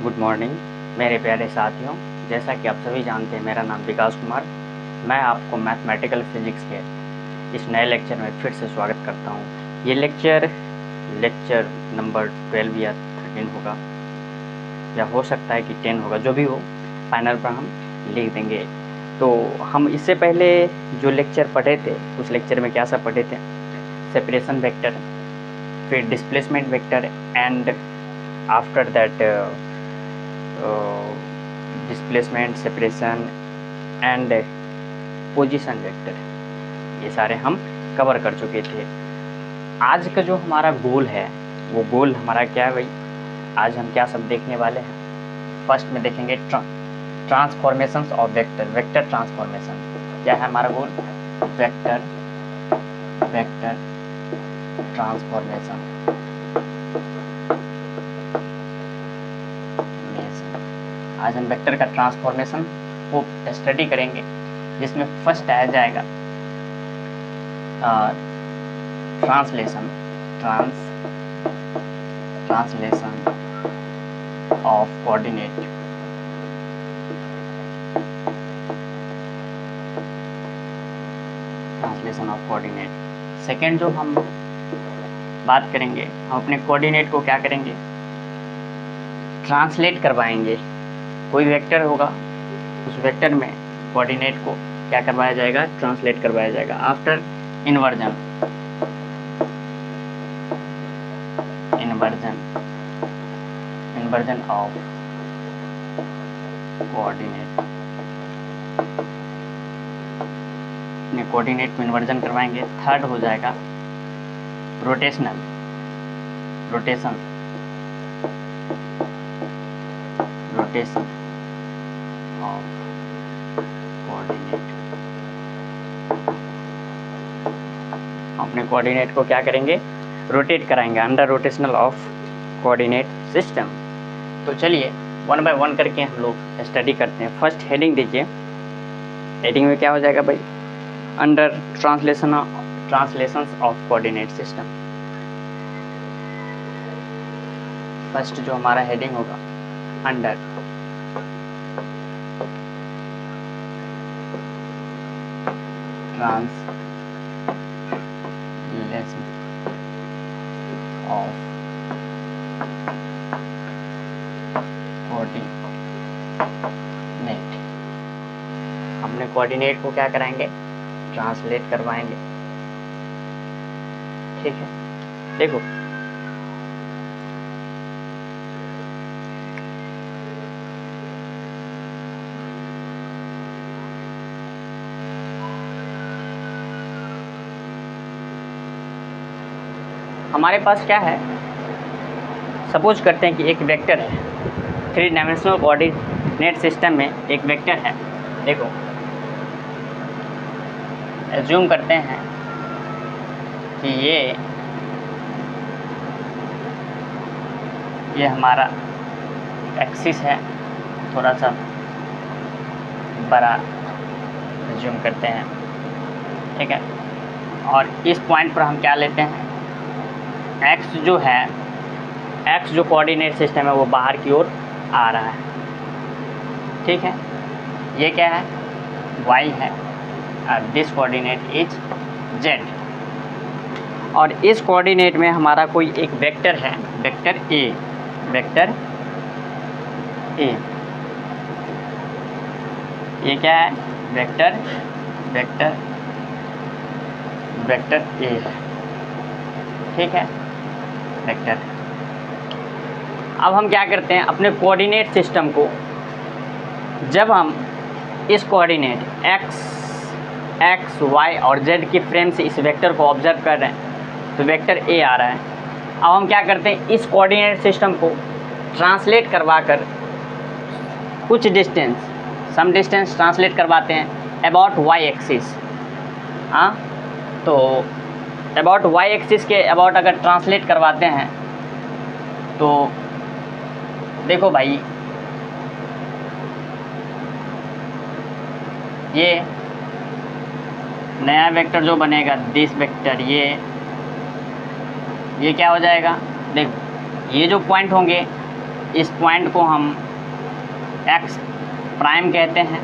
Good morning मेरे प्यारे साथियों। जैसा कि आप सभी जानते हैं, मेरा नाम विकास कुमार। मैं आपको मैथमेटिकल फिजिक्स के इस नए लेक्चर में फिर से स्वागत करता हूं। ये लेक्चर नंबर 12 या 13 होगा, या हो सकता है कि 10 होगा। जो भी हो, फाइनल पर हम लिख देंगे। तो हम इससे पहले जो लेक्चर पढ़े थे, उस लेक्चर में क्या सब पढ़े थे? सेपरेशन वेक्टर, फिर displacement vector, and after that displacement, separation and position vector, ये सारे हम कवर कर चुके थे। आज का जो हमारा गोल है, वो गोल हमारा क्या है भाई? आज हम क्या सब देखने वाले हैं? फर्स्ट में देखेंगे ट्रांसफॉर्मेशंस ऑफ वेक्टर ट्रांसफॉर्मेशन। क्या है हमारा गोल? Vector transformation. आज हम वेक्टर का ट्रांसफॉर्मेशन को स्टडी करेंगे, जिसमें फर्स्ट आ जाएगा translation of coordinate. Translation of coordinate. Second जो हम बात करेंगे, हम अपने कोऑर्डिनेट को क्या करेंगे? ट्रांसलेट करवाएंगे। कोई वेक्टर होगा, उस वेक्टर में कोऑर्डिनेट को क्या करवाया जाएगा? ट्रांसलेट करवाया जाएगा। After inversion of coordinate. अपने कोऑर्डिनेट को इन्वर्जन करवाएंगे। थर्ड हो जाएगा रोटेशन ऑफ कोऑर्डिनेट। अपने कोऑर्डिनेट को क्या करेंगे? रोटेट कराएंगे under rotational of coordinate system. तो चलिए वन बाय वन करके हम लोग स्टडी करते हैं। फर्स्ट हेडिंग दीजिए। हेडिंग में क्या हो जाएगा भाई? Under translations of coordinate system. First जो हमारा हेडिंग होगा, अंडर ट्रांसलेशन ऑफ कोऑर्डिनेट। अपने कोऑर्डिनेट को क्या कराएंगे? ट्रांसलेट करवाएंगे। ठीक है, देखो हमारे पास क्या है। सपोज करते हैं कि एक वेक्टर है, 3 डायमेंशनल कोऑर्डिनेट सिस्टम में एक वेक्टर है। देखो, एज्यूम करते हैं कि ये हमारा एक्सिस है, थोड़ा सा बड़ा एज्यूम करते हैं। ठीक है, और इस पॉइंट पर हम क्या लेते हैं? एक्स जो है, एक्स जो कोऑर्डिनेट सिस्टम है, वो बाहर की ओर आ रहा है। ठीक है, ये क्या है? वाई है, और दिस कोऑर्डिनेट इज जेड। और इस कोऑर्डिनेट में हमारा कोई एक वेक्टर है, वेक्टर ए। ये क्या है? वेक्टर ए है। ठीक है, वेक्टर। अब हम क्या करते हैं? अपने कोऑर्डिनेट सिस्टम को, जब हम इस कोऑर्डिनेट एक्स वाई और जेड की फ्रेम से इस वेक्टर को ऑब्जर्व कर रहे हैं, तो वेक्टर ए आ रहा है। अब हम क्या करते हैं? इस कोऑर्डिनेट सिस्टम को ट्रांसलेट करवा कर कुछ डिस्टेंस, सम डिस्टेंस ट्रांसलेट करवाते हैं अबाउट वाई एक्सिस। हाँ, तो अबाउट वाई एक्सिस के अबाउट अगर ट्रांसलेट करवाते हैं, तो देखो भाई, ये नया वेक्टर जो बनेगा, दिस वेक्टर, ये क्या हो जाएगा? देखो, ये जो पॉइंट होंगे इस पॉइंट को हम x प्राइम कहते हैं,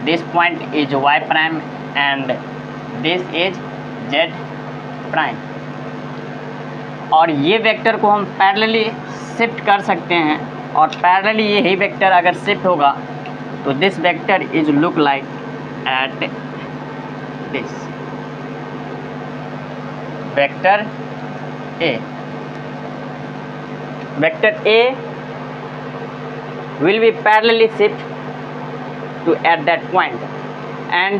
this point is y prime and this is z prime. और ये वेक्टर को हम पैरेलली शिफ्ट कर सकते हैं, और पैरेलली यही वेक्टर अगर शिफ्ट होगा तो this vector is look like at this vector A। Vector A will be parallelly shift to at that point, and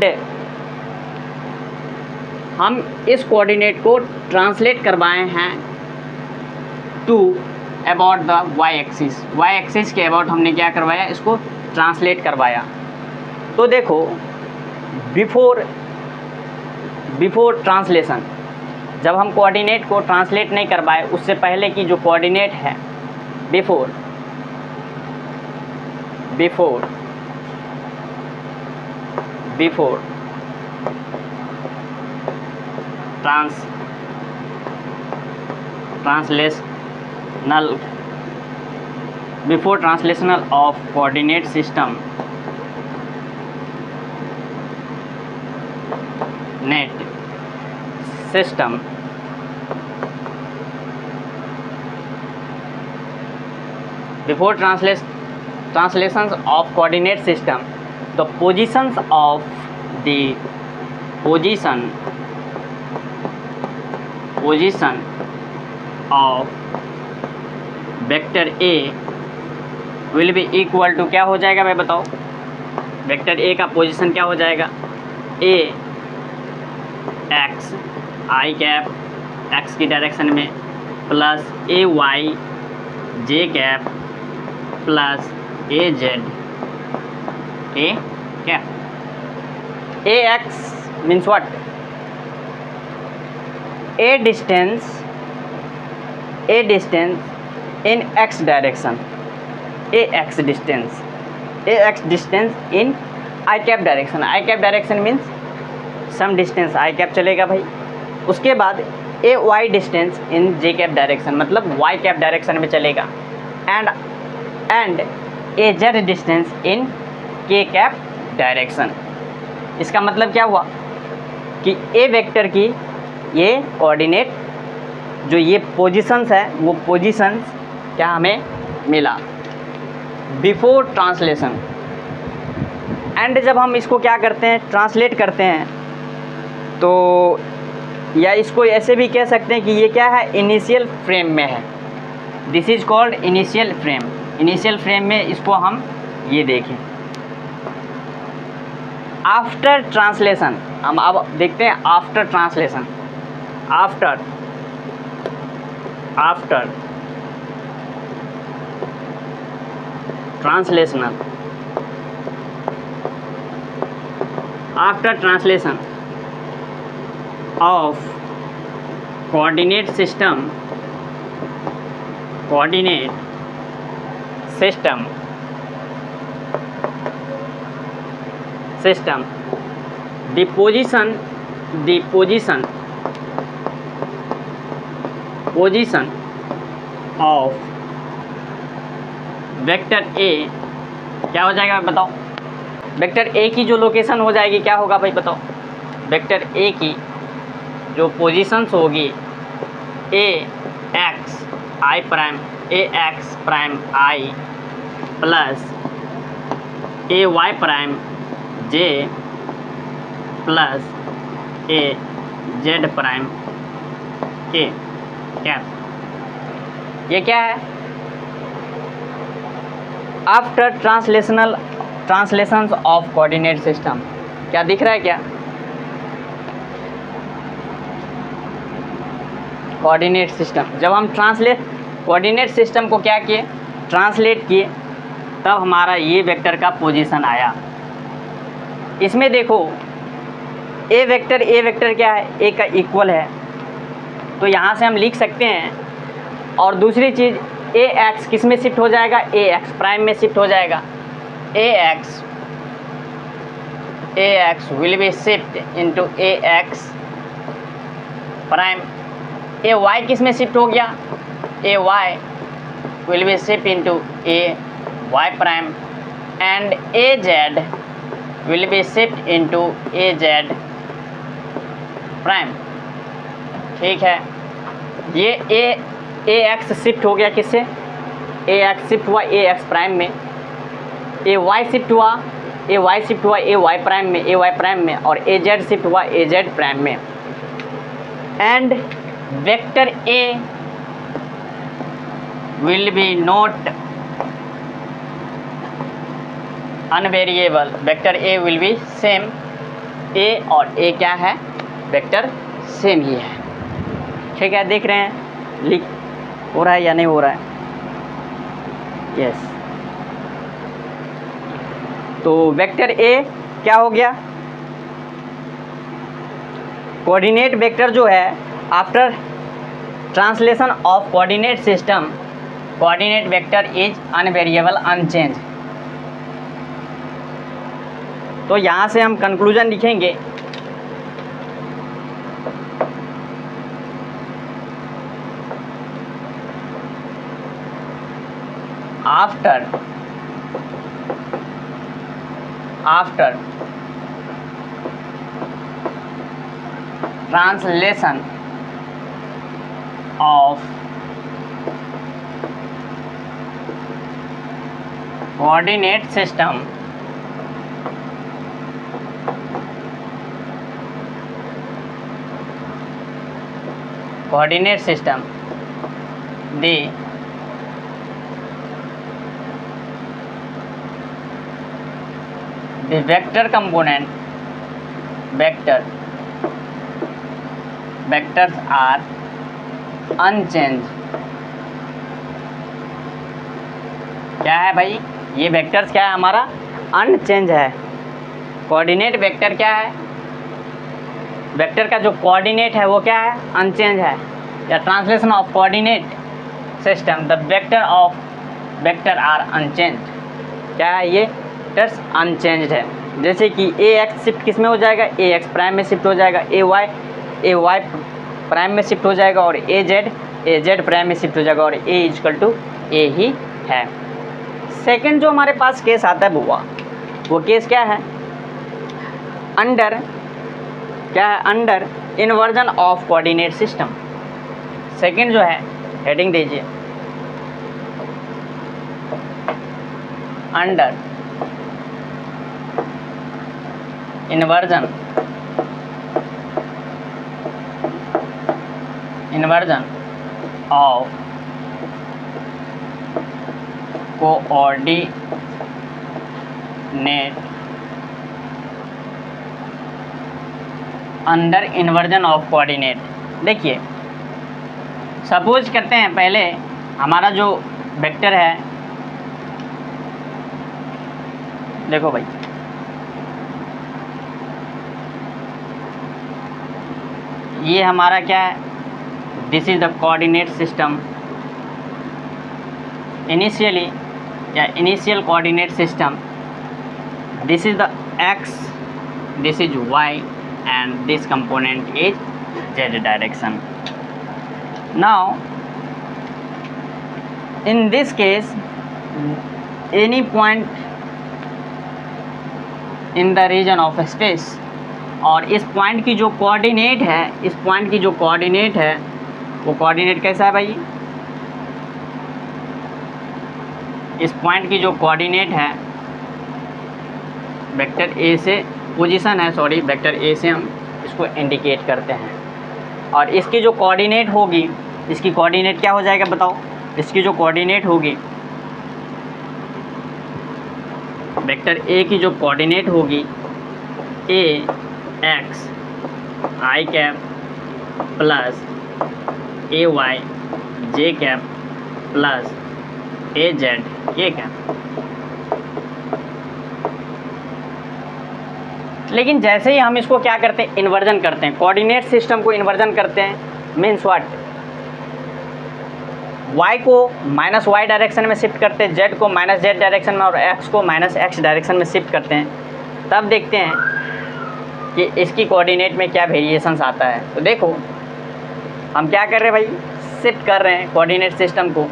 हम इस कोऑर्डिनेट को ट्रांसलेट करवाए हैं to about the y axis. y axis के about हमने क्या करवाया, इसको ट्रांसलेट करवाया। तो देखो बिफोर ट्रांसलेशन, जब हम कोऑर्डिनेट को ट्रांसलेट नहीं करवाए, उससे पहले की जो कोऑर्डिनेट है before translational of coordinate system before translations of coordinate system, the position of vector A will be equal to, क्या हो जाएगा भाई बताओ, वेक्टर A का पोजीशन क्या हो जाएगा, A x i cap x की डायरेक्शन में plus A y j cap plus A z A cap. A x means what? A distance in x direction, A x distance in I cap direction. I cap direction means some distance I cap चलेगा भाई। उसके बाद A Y distance in J cap direction, मतलब Y cap direction में चलेगा, and A Z distance in K cap direction. इसका मतलब क्या हुआ कि ए वेक्टर की ये कोऑर्डिनेट जो ये पोजीशंस है, वो पोजीशंस क्या हमें मिला बिफोर ट्रांसलेशन। एंड जब हम इसको क्या करते हैं, ट्रांसलेट करते हैं, तो या इसको ऐसे भी कह सकते हैं कि ये क्या है, इनिशियल फ्रेम में है। This is called initial frame. Initial frame में इसको हम ये देखें। आफ्टर ट्रांसलेशन, हम अब देखते हैं after translation. After translational, after translation of coordinate system the position of vector A क्या हो जाएगा बताओ, वेक्टर A की जो लोकेशन हो जाएगी क्या होगा भाई बताओ, वेक्टर A की जो पोजीशंस होगी A X I prime I plus A Y prime J plus A Z prime K cap. ये क्या है, after translations of coordinate system. क्या दिख रहा है क्या, कोऑर्डिनेट सिस्टम। जब हम कोऑर्डिनेट सिस्टम को क्या किए, ट्रांसलेट किए, तब हमारा ये वेक्टर का पोजीशन आया। इसमें देखो ए वेक्टर क्या है, ए का इक्वल है, तो यहाँ से हम लिख सकते हैं। और दूसरी चीज़ ए एक्स किस में शिफ्ट हो जाएगा, ए एक्स प्राइम में शिफ्ट हो जाएगा। A X will be shift into A x prime. A Y किस में शिफ्ट हो गया, A Y will be shift into a y prime and az will be shift into az prime। ठीक है, ये ए एक्स शिफ्ट हो गया किससे, ए एक्स शिफ्ट हुआ ए एक्स प्राइम में, ए वाई शिफ्ट हुआ ए वाई शिफ्ट हुआ ए वाई प्राइम में, ए वाई प्राइम में, और ए जेड शिफ्ट हुआ ए जेड प्राइम में। And vector A will be not unvariable, vector A will be same, A और ए क्या है, वेक्टर सेम ही है। ठीक है, देख रहे हैं लिख हो रहा है या नहीं हो रहा है? यस। तो वेक्टर ए क्या हो गया, कोऑर्डिनेट वेक्टर जो है after translation of coordinate system, coordinate vector is unvariable unchange. तो यहाँ से हम कंक्लूजन लिखेंगे, after translation of coordinate system the vector component vectors are unchanged। क्या है भाई, ये वेक्टर्स क्या है हमारा, अनचेंज है। कोऑर्डिनेट वेक्टर क्या है, वेक्टर का जो कोऑर्डिनेट है वो क्या है, अनचेंज है। या translation of coordinate system, the vector of vector are unchange. क्या है ये, वेक्टर्स अनचेंज्ड है। जैसे कि ए एक्स शिफ्ट किस में हो जाएगा, ए एक्स प्राइम में शिफ्ट हो जाएगा, ए वाई प्राइम में शिफ्ट हो जाएगा, और ए जेड प्राइम में शिफ्ट हो जाएगा, और ए इक्वल टू ए ही है। सेकंड जो हमारे पास केस आता है वो केस क्या है, under inversion of coordinate system. Second जो है, हेडिंग दीजिए, under inversion of coordinate, under inversion of coordinate. देखिए, सपोज करते हैं पहले हमारा जो वेक्टर है, देखो भाई, ये हमारा क्या है, this is the coordinate system initial coordinate system. This is the x, this is y, and this component is z direction. Now in this case, any point in the region of space, और इस point की जो coordinate है, वो coordinate कैसा है भाई, इस पॉइंट की जो कोऑर्डिनेट है वेक्टर ए से, पोजीशन है सॉरी, वेक्टर ए से हम इसको इंडिकेट करते हैं। और इसकी जो कोऑर्डिनेट होगी, इसकी कोऑर्डिनेट क्या हो जाएगा बताओ, इसकी जो कोऑर्डिनेट होगी, वेक्टर ए की जो कोऑर्डिनेट होगी, A X I cap plus A Y J cap plus A Z K cap. लेकिन जैसे ही हम इसको क्या करते हैं, इन्वर्जन करते हैं, कोऑर्डिनेट सिस्टम को इन्वर्जन करते हैं, मीन्स व्हाट, y को माइनस वाई डायरेक्शन में शिफ्ट करते हैं, z को माइनस जेड डायरेक्शन में, और x को माइनस एक्स डायरेक्शन में शिफ्ट करते हैं, तब देखते हैं कि इसकी कोऑर्डिनेट में क्या वेरिएशंस आता है। तो देखो हम क्या कर रहे हैं भाई, शिफ्ट कर रहे हैं कोऑर्डिनेट सिस्टम को,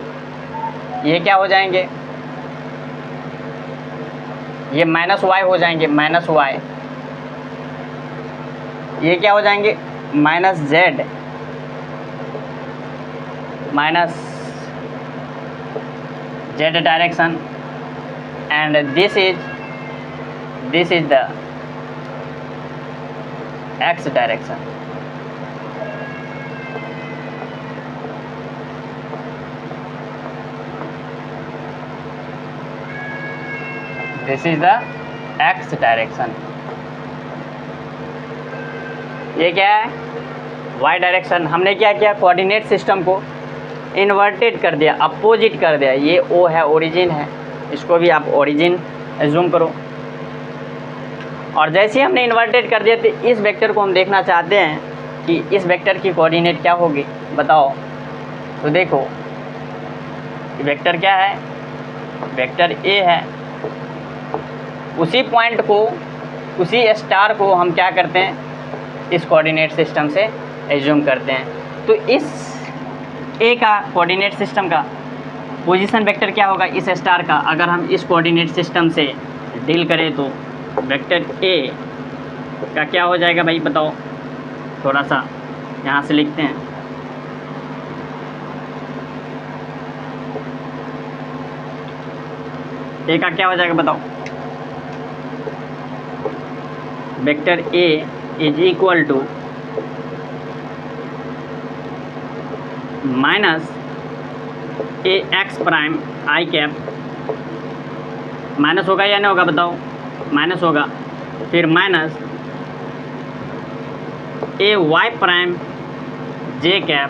ये क्या हो जाएंगे, ये माइनस वाई हो जाएंगे, माइनस वाई। ये क्या हो जाएंगे, minus Z, minus Z direction, and this is the x direction. This is the x direction. ये क्या है, वाई डायरेक्शन। हमने क्या किया, कोऑर्डिनेट सिस्टम को इन्वर्टेड कर दिया, अपोजिट कर दिया। ये ओ है, ओरिजिन है, इसको भी आप ओरिजिन एज्यूम करो। और जैसे ही हमने इन्वर्टेड कर दिया, तो इस वेक्टर को हम देखना चाहते हैं कि इस वेक्टर की कोऑर्डिनेट क्या होगी, बताओ। तो देखो वेक्टर क्या है, वेक्टर ए है। उसी पॉइंट को, उसी स्टार को हम क्या करते हैं, इस कोऑर्डिनेट सिस्टम से एज्यूम करते हैं। तो इस ए का कोऑर्डिनेट सिस्टम का पोजीशन वेक्टर क्या होगा इस स्टार का, अगर हम इस कोऑर्डिनेट सिस्टम से डील करें तो वेक्टर ए का क्या हो जाएगा भाई, बताओ। थोड़ा सा यहाँ से लिखते हैं। ए का क्या हो जाएगा बताओ, vector A is equal to minus A x prime I cap. Minus होगा या नहीं होगा बताओ, माइनस होगा। फिर minus A Y prime J cap,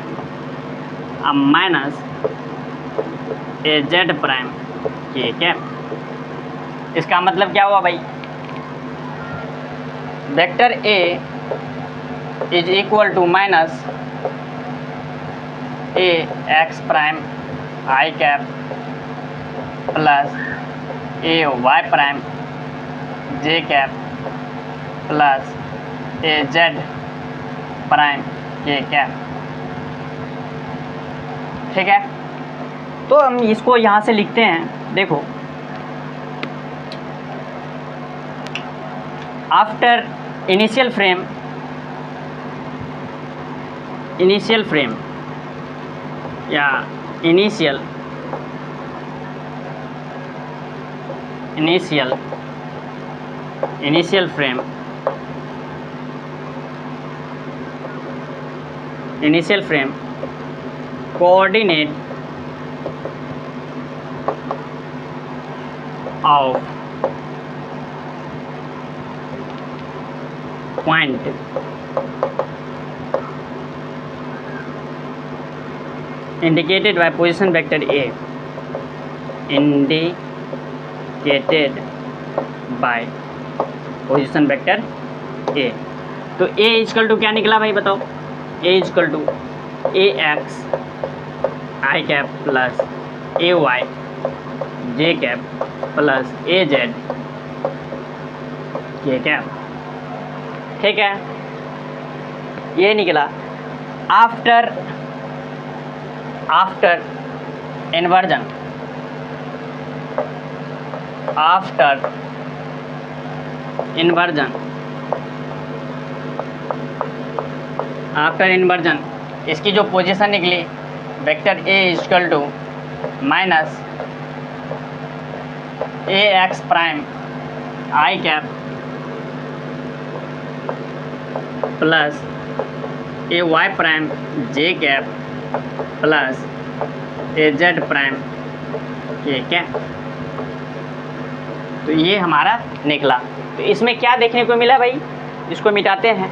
अब minus A Z prime K cap. इसका मतलब क्या हुआ भाई, vector A is equal to minus A x prime I cap plus A Y prime J cap plus A Z prime K cap. ठीक है, तो हम इसको यहाँ से लिखते हैं। देखो, आफ्टर इनिशियल फ्रेम या initial frame coordinate of point indicated by position vector A, indicated by position vector A। तो A इजकल टू क्या निकला भाई बताओ, A is equal to A X I cap plus A Y J cap plus A Z K cap. ठीक है, ये निकला। After inversion, इसकी जो पोजीशन निकली, vector A equal to minus A x prime I cap plus A Y prime J cap plus A Z prime K cap. तो ये हमारा निकला। तो इसमें क्या देखने को मिला भाई, इसको मिटाते हैं,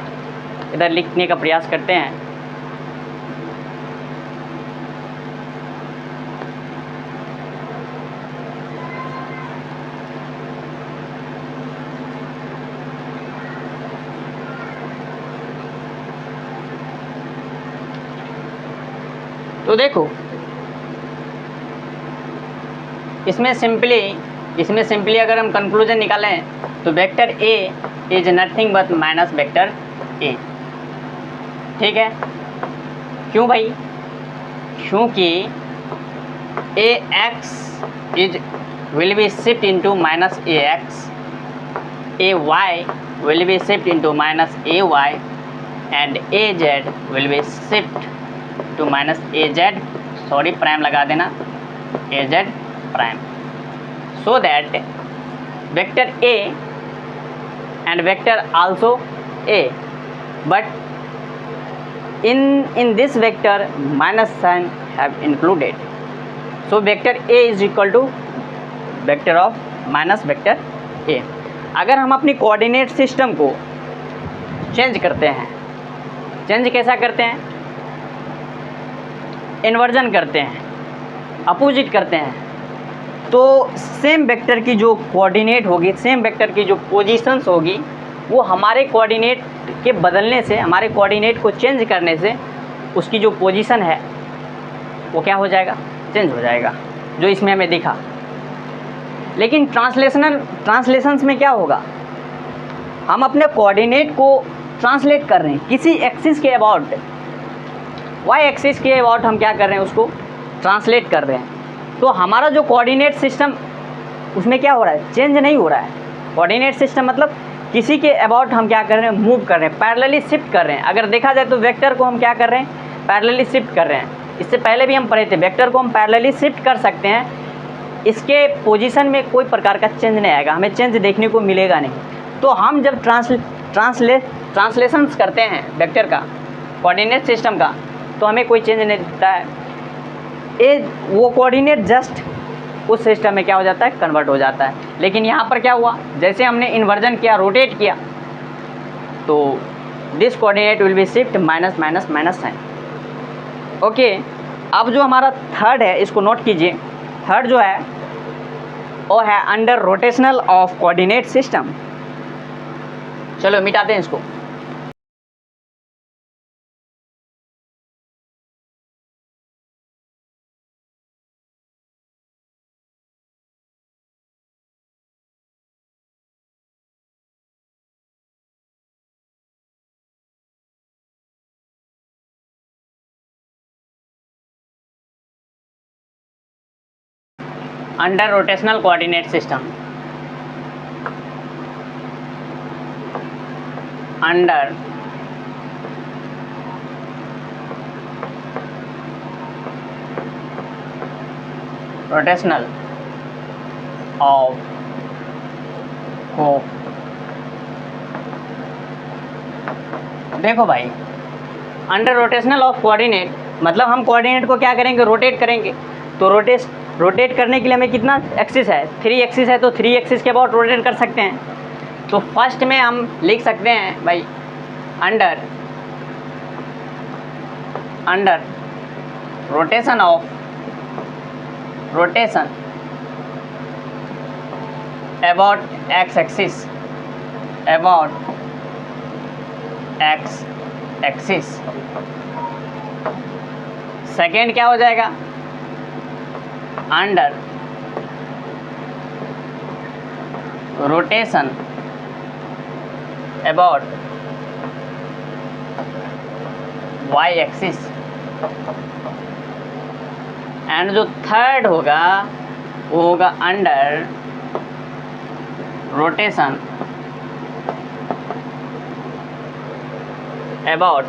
इधर लिखने का प्रयास करते हैं। तो देखो, इसमें सिंपली अगर हम कंक्लूजन निकालें तो vector A is nothing but minus vector A. ठीक है, क्यों भाई, क्योंकि ax is will be shift into minus ax, ay will be shift into minus ay, and az will be shift to minus az, sorry prime लगा देना, az prime, so that vector a and vector also a, but in this vector minus sign have included, so vector a is equal to vector of minus vector a। अगर हम अपनी coordinate system को change करते हैं, change कैसा करते हैं, inversion करते हैं, अपोजिट करते हैं, तो सेम वेक्टर की जो कोऑर्डिनेट होगी, सेम वेक्टर की जो पोजीशंस होगी, वो हमारे कोऑर्डिनेट के बदलने से, हमारे कोऑर्डिनेट को चेंज करने से उसकी जो पोजीशन है वो क्या हो जाएगा, चेंज हो जाएगा, जो इसमें हमें दिखा। लेकिन ट्रांसलेशंस में क्या होगा, हम अपने कोऑर्डिनेट को ट्रांसलेट कर रहे हैं किसी एक्सिस के अबाउट, वाई एक्सिस के अबाउट हम क्या कर रहे हैं, उसको ट्रांसलेट कर रहे हैं। तो हमारा जो कोऑर्डिनेट सिस्टम उसमें क्या हो रहा है, चेंज नहीं हो रहा है। कोऑर्डिनेट सिस्टम मतलब किसी के अबाउट हम क्या कर रहे हैं, मूव कर रहे हैं, पैरेलली शिफ्ट कर रहे हैं। अगर देखा जाए तो वेक्टर को हम क्या कर रहे हैं, पैरेलली शिफ्ट कर रहे हैं। इससे पहले भी हम पढ़े थे, वेक्टर को हम पैरेलली शिफ्ट कर सकते हैं, इसके पोजीशन में कोई प्रकार का चेंज नहीं आएगा, हमें चेंज देखने को मिलेगा नहीं। तो हम जब ट्रांसलेशंस करते हैं वेक्टर का, कोऑर्डिनेट सिस्टम का, तो हमें कोई चेंज नहीं दिखता है, वो कोऑर्डिनेट जस्ट उस सिस्टम में क्या हो जाता है, कन्वर्ट हो जाता है। लेकिन यहाँ पर क्या हुआ, जैसे हमने इन्वर्जन किया, रोटेट किया, तो this coordinate will be shift minus minus minus sign. Okay, अब जो हमारा थर्ड है, इसको नोट कीजिए। थर्ड जो है वो है under rotational of coordinate system. चलो मिटाते हैं इसको। Under rotational coordinate system, under rotational of देखो भाई, अंडर रोटेशनल ऑफ कोऑर्डिनेट मतलब हम कोऑर्डिनेट को क्या करेंगे, रोटेट करेंगे। तो रोटेट करने के लिए हमें कितना एक्सिस है, 3 एक्सिस है, तो 3 एक्सिस के अबाउट रोटेट कर सकते हैं। तो फर्स्ट में हम लिख सकते हैं भाई under rotation about x axis, second क्या हो जाएगा, under rotation about Y axis, and जो थर्ड होगा वो होगा under rotation about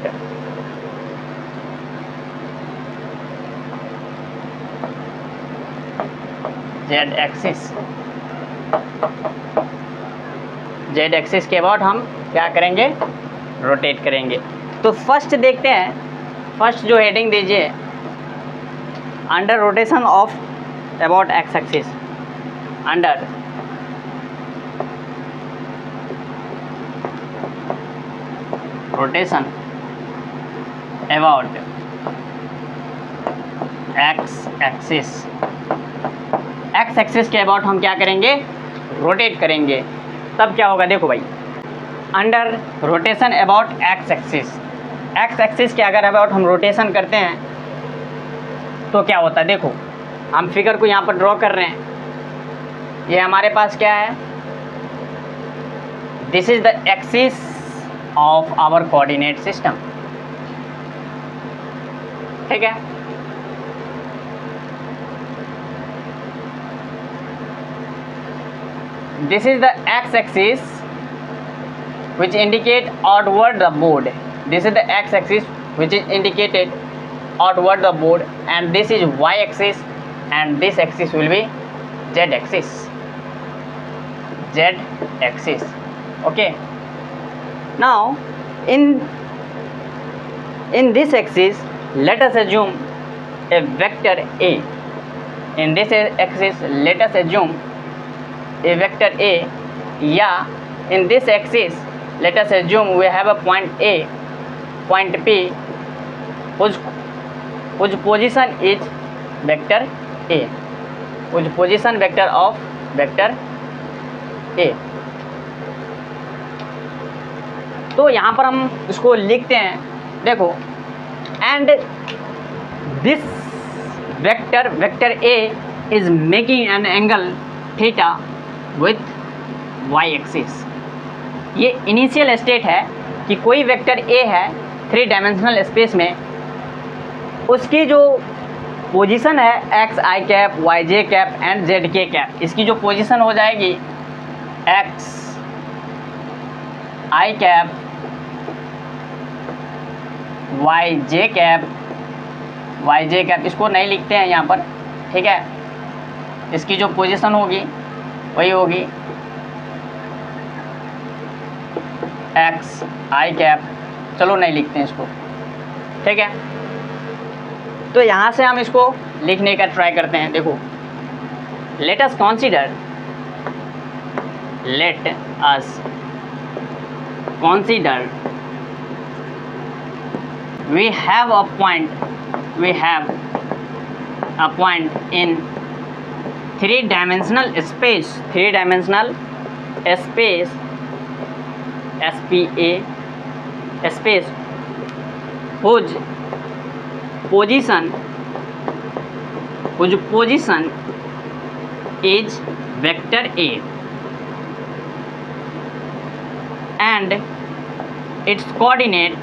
Z axis के अबाउट हम क्या करेंगे, रोटेट करेंगे। तो फर्स्ट देखते हैं, फर्स्ट जो हेडिंग दीजिए under rotation of about x axis, under rotation about x axis के अबाउट हम क्या करेंगे, रोटेट करेंगे। तब क्या होगा, देखो भाई under rotation about x axis के अगर अबाउट हम रोटेशन करते हैं तो क्या होता है, देखो हम फिगर को यहाँ पर ड्रॉ कर रहे हैं। ये हमारे पास क्या है, this is the axis of our coordinate system, ठीक है। this is the x-axis which indicate outward the board. This is the x-axis which is indicated outward the board, and this is y-axis, and this axis will be z-axis. Z-axis. Okay. Now in this axis, let us assume a vector A. In this axis, let us assume a vector A, या in this axis let us assume we have a point A, point P, whose position is vector A, whose position vector of vector A. तो यहाँ पर हम इसको लिखते हैं, देखो, and this vector A is making an angle theta with y-axis. ये initial state है कि कोई वेक्टर A है 3 डायमेंशनल स्पेस में, उसकी जो पोजीशन है X I cap, Y J cap and Z K cap, इसकी जो पोजीशन हो जाएगी X I cap, Y J cap, इसको नहीं लिखते हैं यहाँ पर, ठीक है। इसकी जो पोजीशन होगी वही होगी एक्स आई कैप, चलो नहीं लिखते हैं इसको, ठीक है। तो यहाँ से हम इसको लिखने का ट्राई करते हैं। देखो, let us consider we have a point in 3-dimensional space, space whose position is vector A, and its coordinate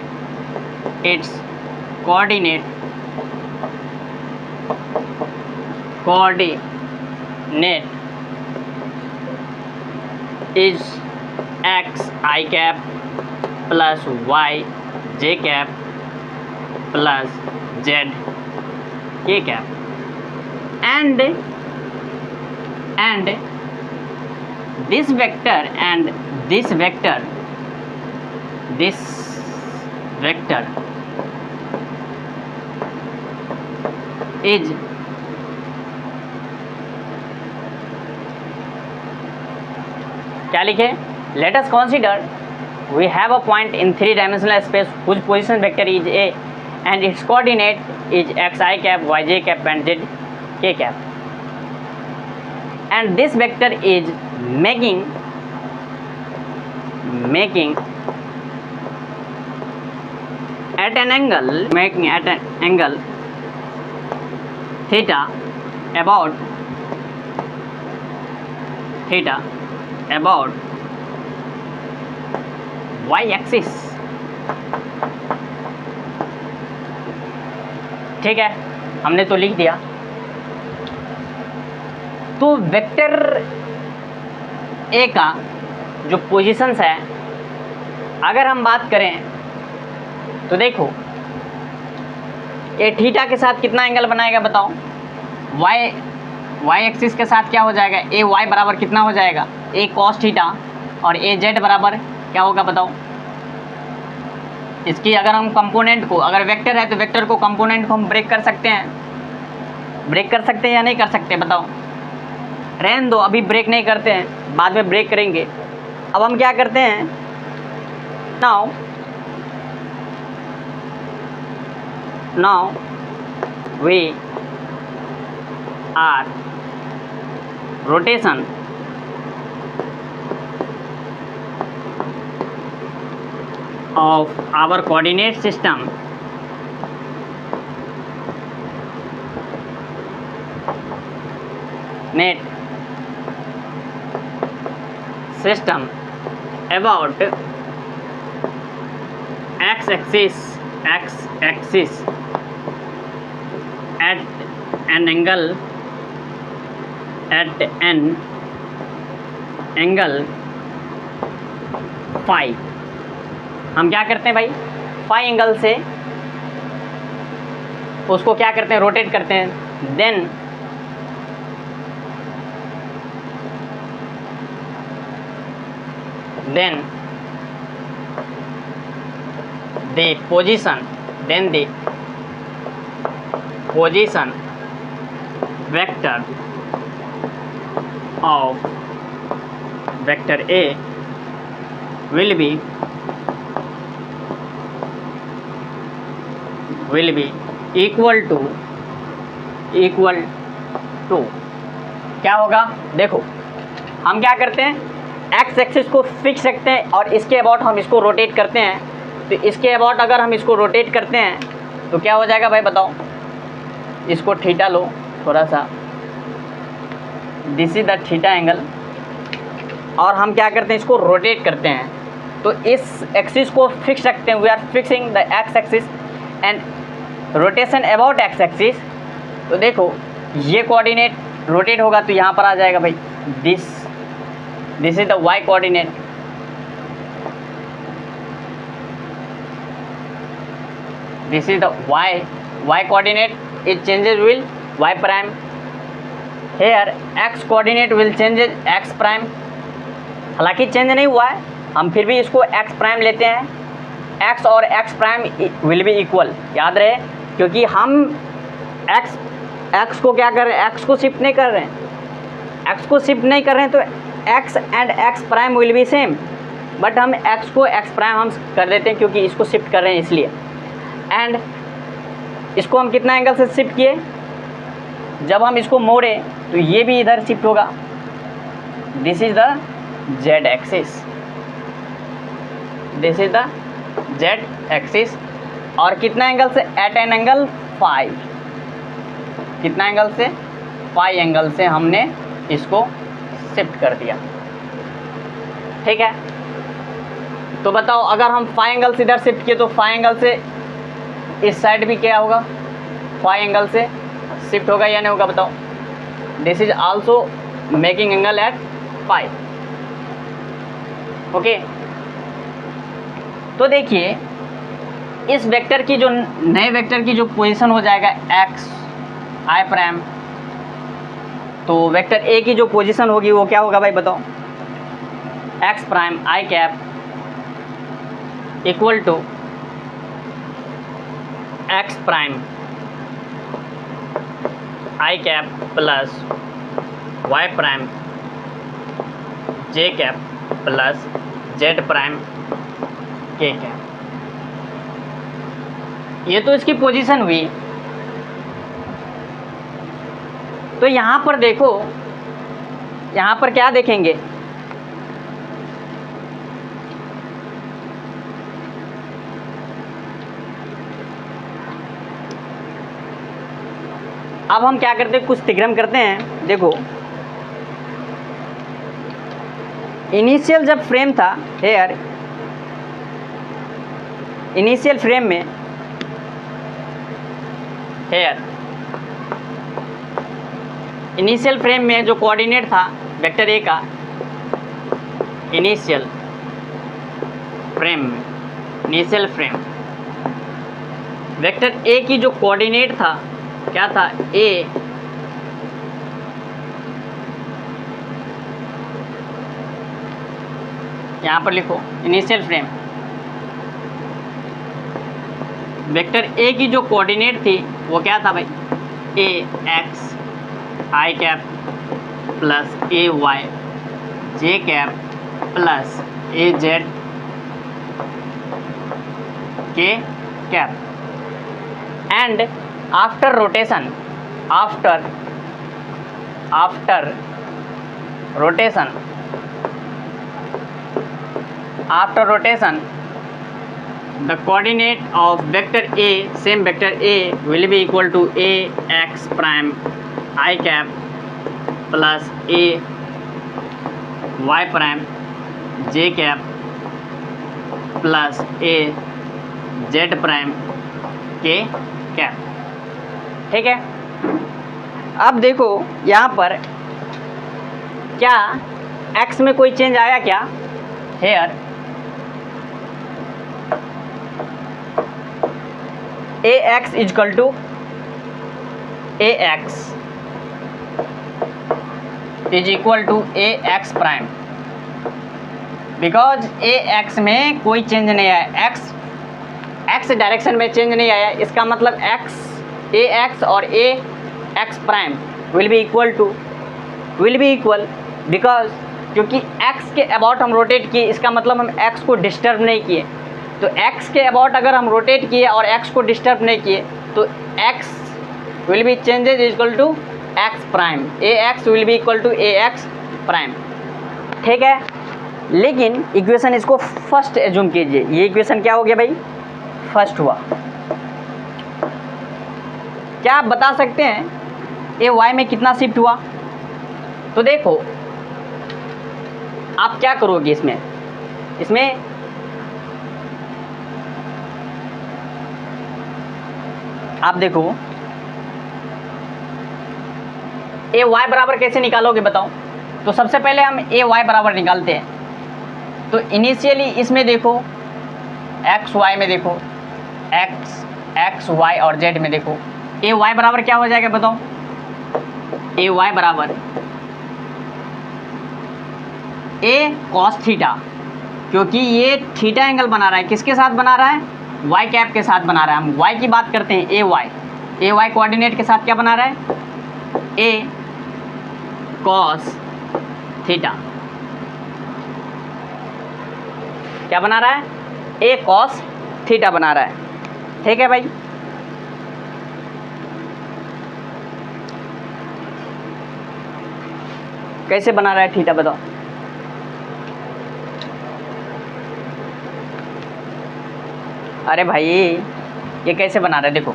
is x I cap plus y j cap plus z k cap, and this vector is क्या लिखे? Let us consider we have a point in 3-dimensional space whose position vector is A and its coordinate is x I cap, y j cap and z k cap, and this vector is making at an angle theta about y-axis, ठीक है। हमने तो लिख दिया। तो vector ए का जो positions है, अगर हम बात करें तो देखो, ए थीटा के साथ कितना एंगल बनाएगा बताओ? वाई एक्सिस के साथ क्या हो जाएगा? ए वाई बराबर कितना हो जाएगा? ए कॉस थीटा, और ए जेड बराबर क्या होगा बताओ? इसकी अगर हम कंपोनेंट को, अगर वेक्टर है तो वेक्टर को, कंपोनेंट को हम ब्रेक कर सकते हैं या नहीं कर सकते बताओ? रहने दो, अभी ब्रेक नहीं करते हैं, बाद में ब्रेक करेंगे। अब हम क्या करते हैं, now we are rotation of our coordinate system about x-axis at an angle phi, हम क्या करते हैं भाई, फाई एंगल से उसको क्या करते हैं, रोटेट करते हैं। Then the position vector of vector A will be equal to क्या होगा, देखो हम क्या करते हैं, एक्स एक्सिस को फिक्स रखते हैं और इसके अबाउट हम इसको रोटेट करते हैं। तो इसके अबाउट अगर हम इसको रोटेट करते हैं तो क्या हो जाएगा भाई बताओ, इसको थीटा लो थोड़ा सा, this is the theta angle, और हम क्या करते हैं, इसको रोटेट करते हैं। तो इस एक्सिस को फिक्स रखते हैं, we are fixing the X axis and rotation about x axis. तो देखो ये कोऑर्डिनेट रोटेट होगा तो यहाँ पर आ जाएगा भाई, this is the Y coordinate, this is the y coordinate, it changes will y prime, here x coordinate will changes x prime, हालांकि चेंज नहीं हुआ है, हम फिर भी इसको x प्राइम लेते हैं, x और x prime will be equal, याद रहे, क्योंकि हम x को क्या कर रहे हैं, x को शिफ्ट नहीं कर रहे हैं, x को शिफ्ट नहीं कर रहे हैं, तो x and x prime will be same, but हम x को x प्राइम हम कर देते हैं क्योंकि इसको शिफ्ट कर रहे हैं इसलिए। एंड इसको हम कितना एंगल से शिफ्ट किए, जब हम इसको मोड़े तो ये भी इधर शिफ्ट होगा, this is the Z axis, this is the Z axis, और कितना एंगल से, एट एन एंगल फाई, कितना एंगल से, फाई एंगल से हमने इसको शिफ्ट कर दिया, ठीक है। तो बताओ अगर हम फाई एंगल से इधर शिफ्ट किए तो फाई एंगल से इस साइड भी क्या होगा, फाई एंगल से शिफ्ट होगा या नहीं होगा बताओ, this is also making angle at phi, okay. तो देखिए इस वेक्टर की जो नए वेक्टर की जो पोजीशन हो जाएगा एक्स आई प्राइम, तो वेक्टर ए की जो पोजीशन होगी वो क्या होगा भाई बताओ, X prime I cap equal to X prime I cap plus Y prime J cap plus Z prime K cap. ये तो इसकी पोजीशन हुई। तो यहाँ पर देखो, यहाँ पर क्या देखेंगे, अब हम क्या करते हैं, कुछ थियोरम करते हैं। देखो इनिशियल जब फ्रेम था हेयर, इनिशियल फ्रेम में हेयर, इनिशियल फ्रेम में जो कोऑर्डिनेट था वेक्टर ए का, इनिशियल फ्रेम में, इनिशियल फ्रेम वेक्टर ए की जो कोऑर्डिनेट था क्या था, ए यहाँ पर लिखो इनिशियल फ्रेम, वेक्टर ए की जो कोऑर्डिनेट थी वो क्या था भाई, ए X I cap plus A Y J cap plus A Z K cap, and after rotation, after rotation the coordinate of vector A, same vector A will be equal to a x prime I cap plus a y prime j cap plus a z prime k cap, ठीक है। अब देखो यहाँ पर क्या x में कोई change आया क्या? Here ax is equal to ax is equal to ax prime, because ax में कोई चेंज नहीं आया, x डायरेक्शन में चेंज नहीं आया, इसका मतलब ax और ax prime will be equal because क्योंकि x के अबाउट हम रोटेट किए, इसका मतलब हम x को डिस्टर्ब नहीं किए। तो x के अबाउट अगर हम रोटेट किए और x को डिस्टर्ब नहीं किए तो x will be changes equal to x prime, ax will be equal to ax prime. ठीक है, लेकिन इक्वेशन इसको फर्स्ट एज्यूम कीजिए, ये इक्वेशन क्या हो गया भाई? फर्स्ट हुआ। क्या आप बता सकते हैं ये y में कितना शिफ्ट हुआ? तो देखो आप क्या करोगे इसमें आप देखो ए वाई बराबर कैसे निकालोगे बताओ? तो सबसे पहले हम ए वाई बराबर निकालते हैं। तो इनिशियली इसमें देखो एक्स वाई में देखो, एक्स वाई और जेड में देखो, ए वाई बराबर क्या हो जाएगा बताओ? ए वाई बराबर ए कॉस थीटा, क्योंकि ये थीटा एंगल बना रहा है, किसके साथ बना रहा है? वाई कैप के साथ बना रहा है। हम वाई की बात करते हैं, ए वाई कोऑर्डिनेट के साथ क्या बना रहा है? ए कॉस थीटा। क्या बना रहा है? ए कॉस थीटा बना रहा है। ठीक है भाई, कैसे बना रहा है थीटा बताओ? अरे भाई ये कैसे बना रहा है? देखो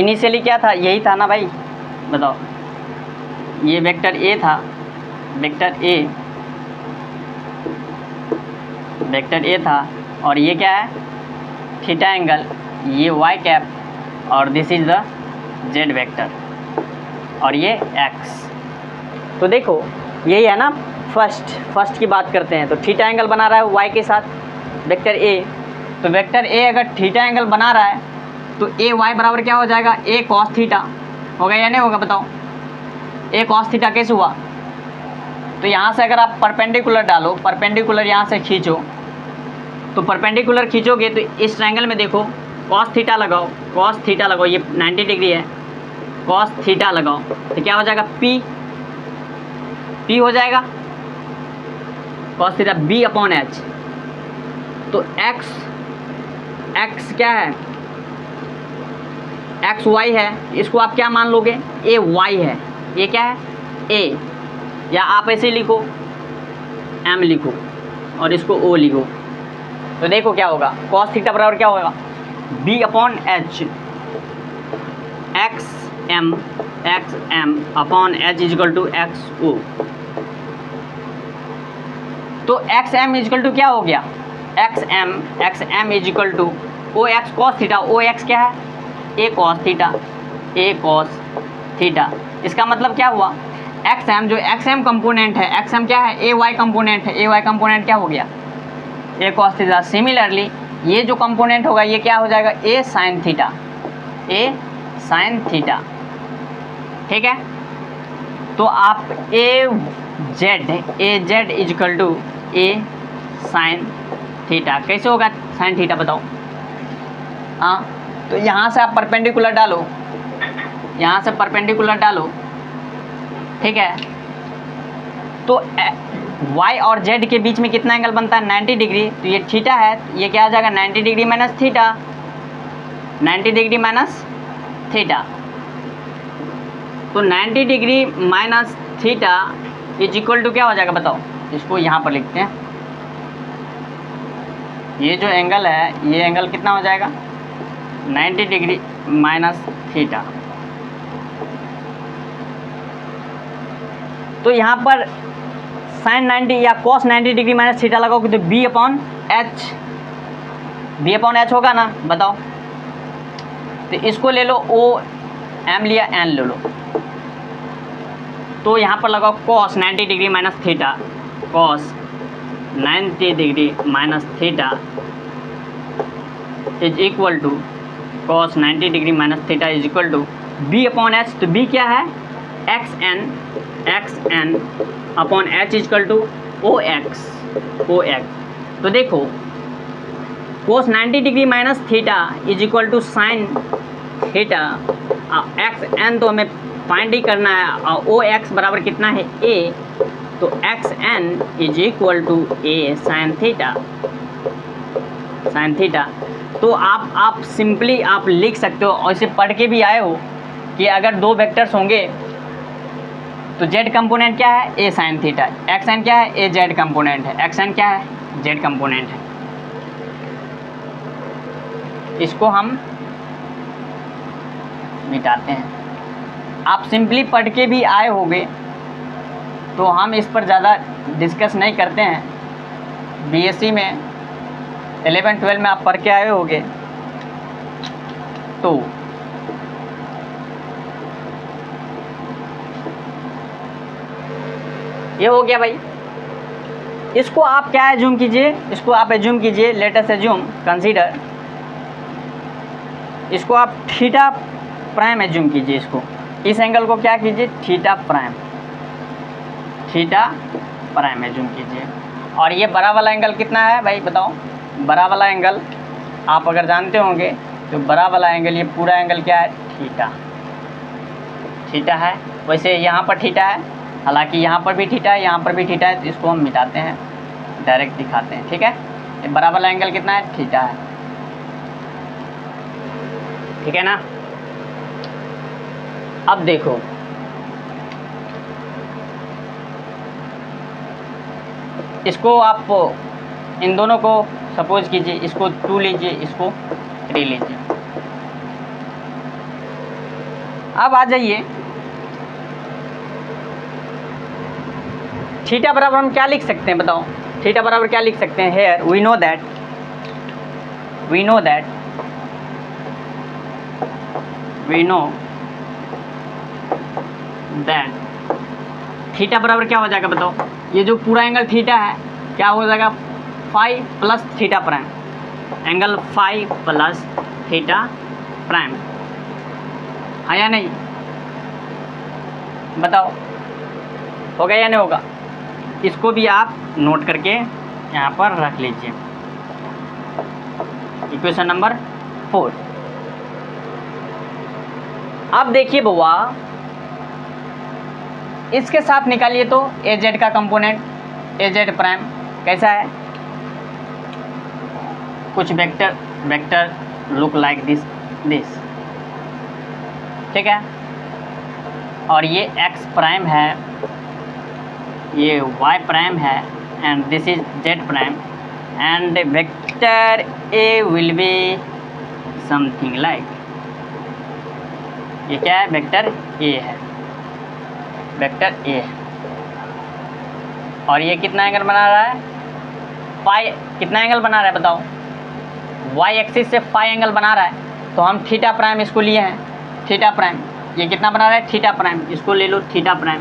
इनिशियली क्या था? यही था ना भाई, बताओ। ये वेक्टर ए था, वेक्टर ए था, और ये क्या है? थीटा एंगल, ये वाई कैप, और this is the Z vector, और ये एक्स। तो देखो यही है ना, फर्स्ट की बात करते हैं। तो थीटा एंगल बना रहा है वाई के साथ वेक्टर ए, तो वेक्टर ए अगर थीटा एंगल बना रहा है तो ए वाई बराबर क्या हो जाएगा? ए कॉस थीटा होगा या नहीं होगा बताओ? ए कॉस थीटा कैसे हुआ? तो यहाँ से अगर आप परपेंडिकुलर डालो, परपेंडिकुलर यहाँ से खींचो, तो परपेंडिकुलर खींचोगे तो इस ट्रायंगल में देखो कॉस थीटा लगाओ, ये 90 डिग्री है, कॉस थीटा लगाओ तो क्या हो जाएगा? पी हो जाएगा cos theta B upon H. तो एक्स क्या है? एक्स वाई है, इसको आप क्या मान लोगे? ए वाई है, ये क्या है? ए, या आप ऐसे लिखो एम लिखो और इसको ओ लिखो। तो देखो क्या होगा? कॉस थीटा बराबर क्या होगा? B upon H, X M upon H equal to X O. तो एक्स एम इजकल टू क्या हो गया? X M equal to O X cos theta, O X क्या है? ए कॉस थीटा। इसका मतलब क्या हुआ? एक्स एम जो एक्स एम कंपोनेंट है, एक्स एम क्या है? ए वाई कंपोनेंट है, ए वाई कंपोनेंट क्या हो गया? ए कॉस थीटा। सिमिलरली ये जो कंपोनेंट होगा ये क्या हो जाएगा? A sine theta. ठीक है, तो आप A Z equal to A sine theta. कैसे होगा साइन थीटा बताओ? हाँ, तो यहाँ से आप परपेंडिकुलर डालो, ठीक है। तो y और z के बीच में कितना एंगल बनता है? 90 डिग्री। तो ये थीटा है, ये क्या आ जाएगा? 90 degree minus theta, 90 degree minus theta. तो 90 degree minus theta is equal to क्या हो जाएगा बताओ? इसको यहाँ पर लिखते हैं, ये जो एंगल है ये एंगल कितना हो जाएगा? 90 डिग्री माइनस थीटा। तो यहाँ पर साइन 90 या कॉस 90 डिग्री माइनस थीटा लगाओगे तो बी अपॉन एच होगा ना, बताओ। तो इसको ले लो, ओ एम लिया, एन ले लो। तो यहाँ पर लगाओ cos 90 degree minus theta, cos 90 degree minus theta is equal to cos 90 degree minus theta is equal to b upon H. तो b क्या है, X N upon H is equal to O X. तो देखो cos 90 degree minus theta is equal to sine theta, X N तो हमें find ही करना है, और ओ एक्स बराबर कितना है ए, तो X N is equal to A sine theta. तो आप सिंपली आप लिख सकते हो, और इसे पढ़ के भी आए हो कि अगर दो वेक्टर्स होंगे तो जेड कंपोनेंट क्या है, A sine theta, X N क्या है, ए जेड कंपोनेंट है, एक्स एन क्या है, जेड कंपोनेंट है। इसको हम मिटाते हैं। आप सिंपली पढ़ के भी आए होंगे, तो हम इस पर ज़्यादा डिस्कस नहीं करते हैं। बीएससी में 11-12 में आप पढ़ के आए होंगे। तो ये हो गया भाई। इसको आप क्या एज्यूम कीजिए, इसको आप एज्यूम कीजिए, लेट अस एज्यूम, कंसीडर, इसको आप थीटा प्राइम एज्यूम कीजिए। इसको, इस एंगल को क्या कीजिए, थीटा प्राइम एज्यूम कीजिए। और ये बड़ा वाला एंगल कितना है भाई बताओ, बड़ा वाला एंगल आप अगर जानते होंगे तो बड़ा वाला एंगल, ये पूरा एंगल क्या है, थीटा है। वैसे यहाँ पर थीटा है, हालांकि यहाँ पर भी थीटा है, यहाँ पर भी थीटा है, तो इसको हम मिटाते हैं, डायरेक्ट दिखाते हैं, ठीक है। ये बड़ा वाला एंगल कितना है, थीटा है, ठीक है ना। अब देखो इसको, आप इन दोनों को सपोज कीजिए, इसको 2 लीजिए, इसको 3 लीजिए। अब आ जाइए, थीटा बराबर हम क्या लिख सकते हैं बताओ, थीटा बराबर क्या लिख सकते हैं। Here we know that theta बराबर क्या हो जाएगा बताओ, ये जो पूरा एंगल थीटा है क्या हो जाएगा, phi plus theta prime, angle phi plus theta prime, हाँ या नहीं बताओ, होगा या नहीं होगा। इसको भी आप नोट करके यहाँ पर रख लीजिए, इक्वेशन नंबर 4। अब देखिए बुआ, इसके साथ निकालिए तो ए जेड का कंपोनेंट, ए जेड प्राइम कैसा है, कुछ वेक्टर लुक लाइक दिस, ठीक है। और ये एक्स प्राइम है, ये वाई प्राइम है, and this is Z prime, and vector A will be something like, ये क्या है, वेक्टर ए है, वेक्टर ए है। और ये कितना एंगल बना रहा है, फाई, कितना एंगल बना रहा है बताओ, वाई एक्सिस से फाई एंगल बना रहा है। तो हम थीटा प्राइम इसको लिए हैं, थीटा प्राइम, ये कितना बना रहा है, थीटा प्राइम, इसको ले लो थीटा प्राइम,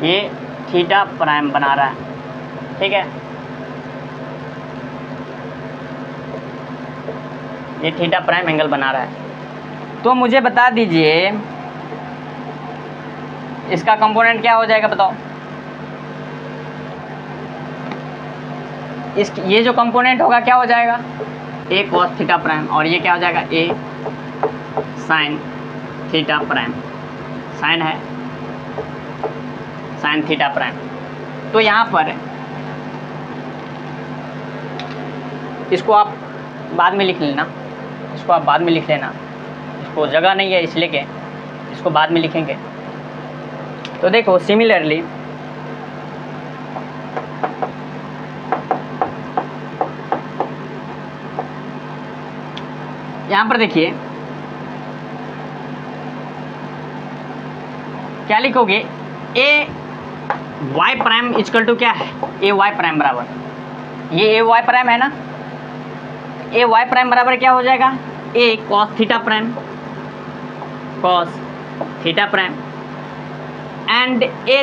ये थीटा प्राइम बना रहा है, ठीक है। ये थीटा प्राइम एंगल बना रहा है। तो मुझे बता दीजिए इसका कंपोनेंट क्या हो जाएगा बताओ, ये जो कंपोनेंट होगा क्या हो जाएगा, ए कॉस थीटा प्राइम, और ये क्या हो जाएगा, A sine theta prime, sign है, साइन थीटा प्राइम। तो यहाँ पर इसको आप बाद में लिख लेना, इसको आप बाद में लिख लेना, इसको जगह नहीं है इसलिए कि इसको बाद में लिखेंगे। तो देखो सिमिलरली यहाँ पर देखिए क्या लिखोगे, ए वाई प्राइम इक्वल टू क्या है, ए वाई प्राइम बराबर, ये ए वाई प्राइम है ना, ए वाई प्राइम बराबर क्या हो जाएगा, A cos theta prime, cos theta prime, and A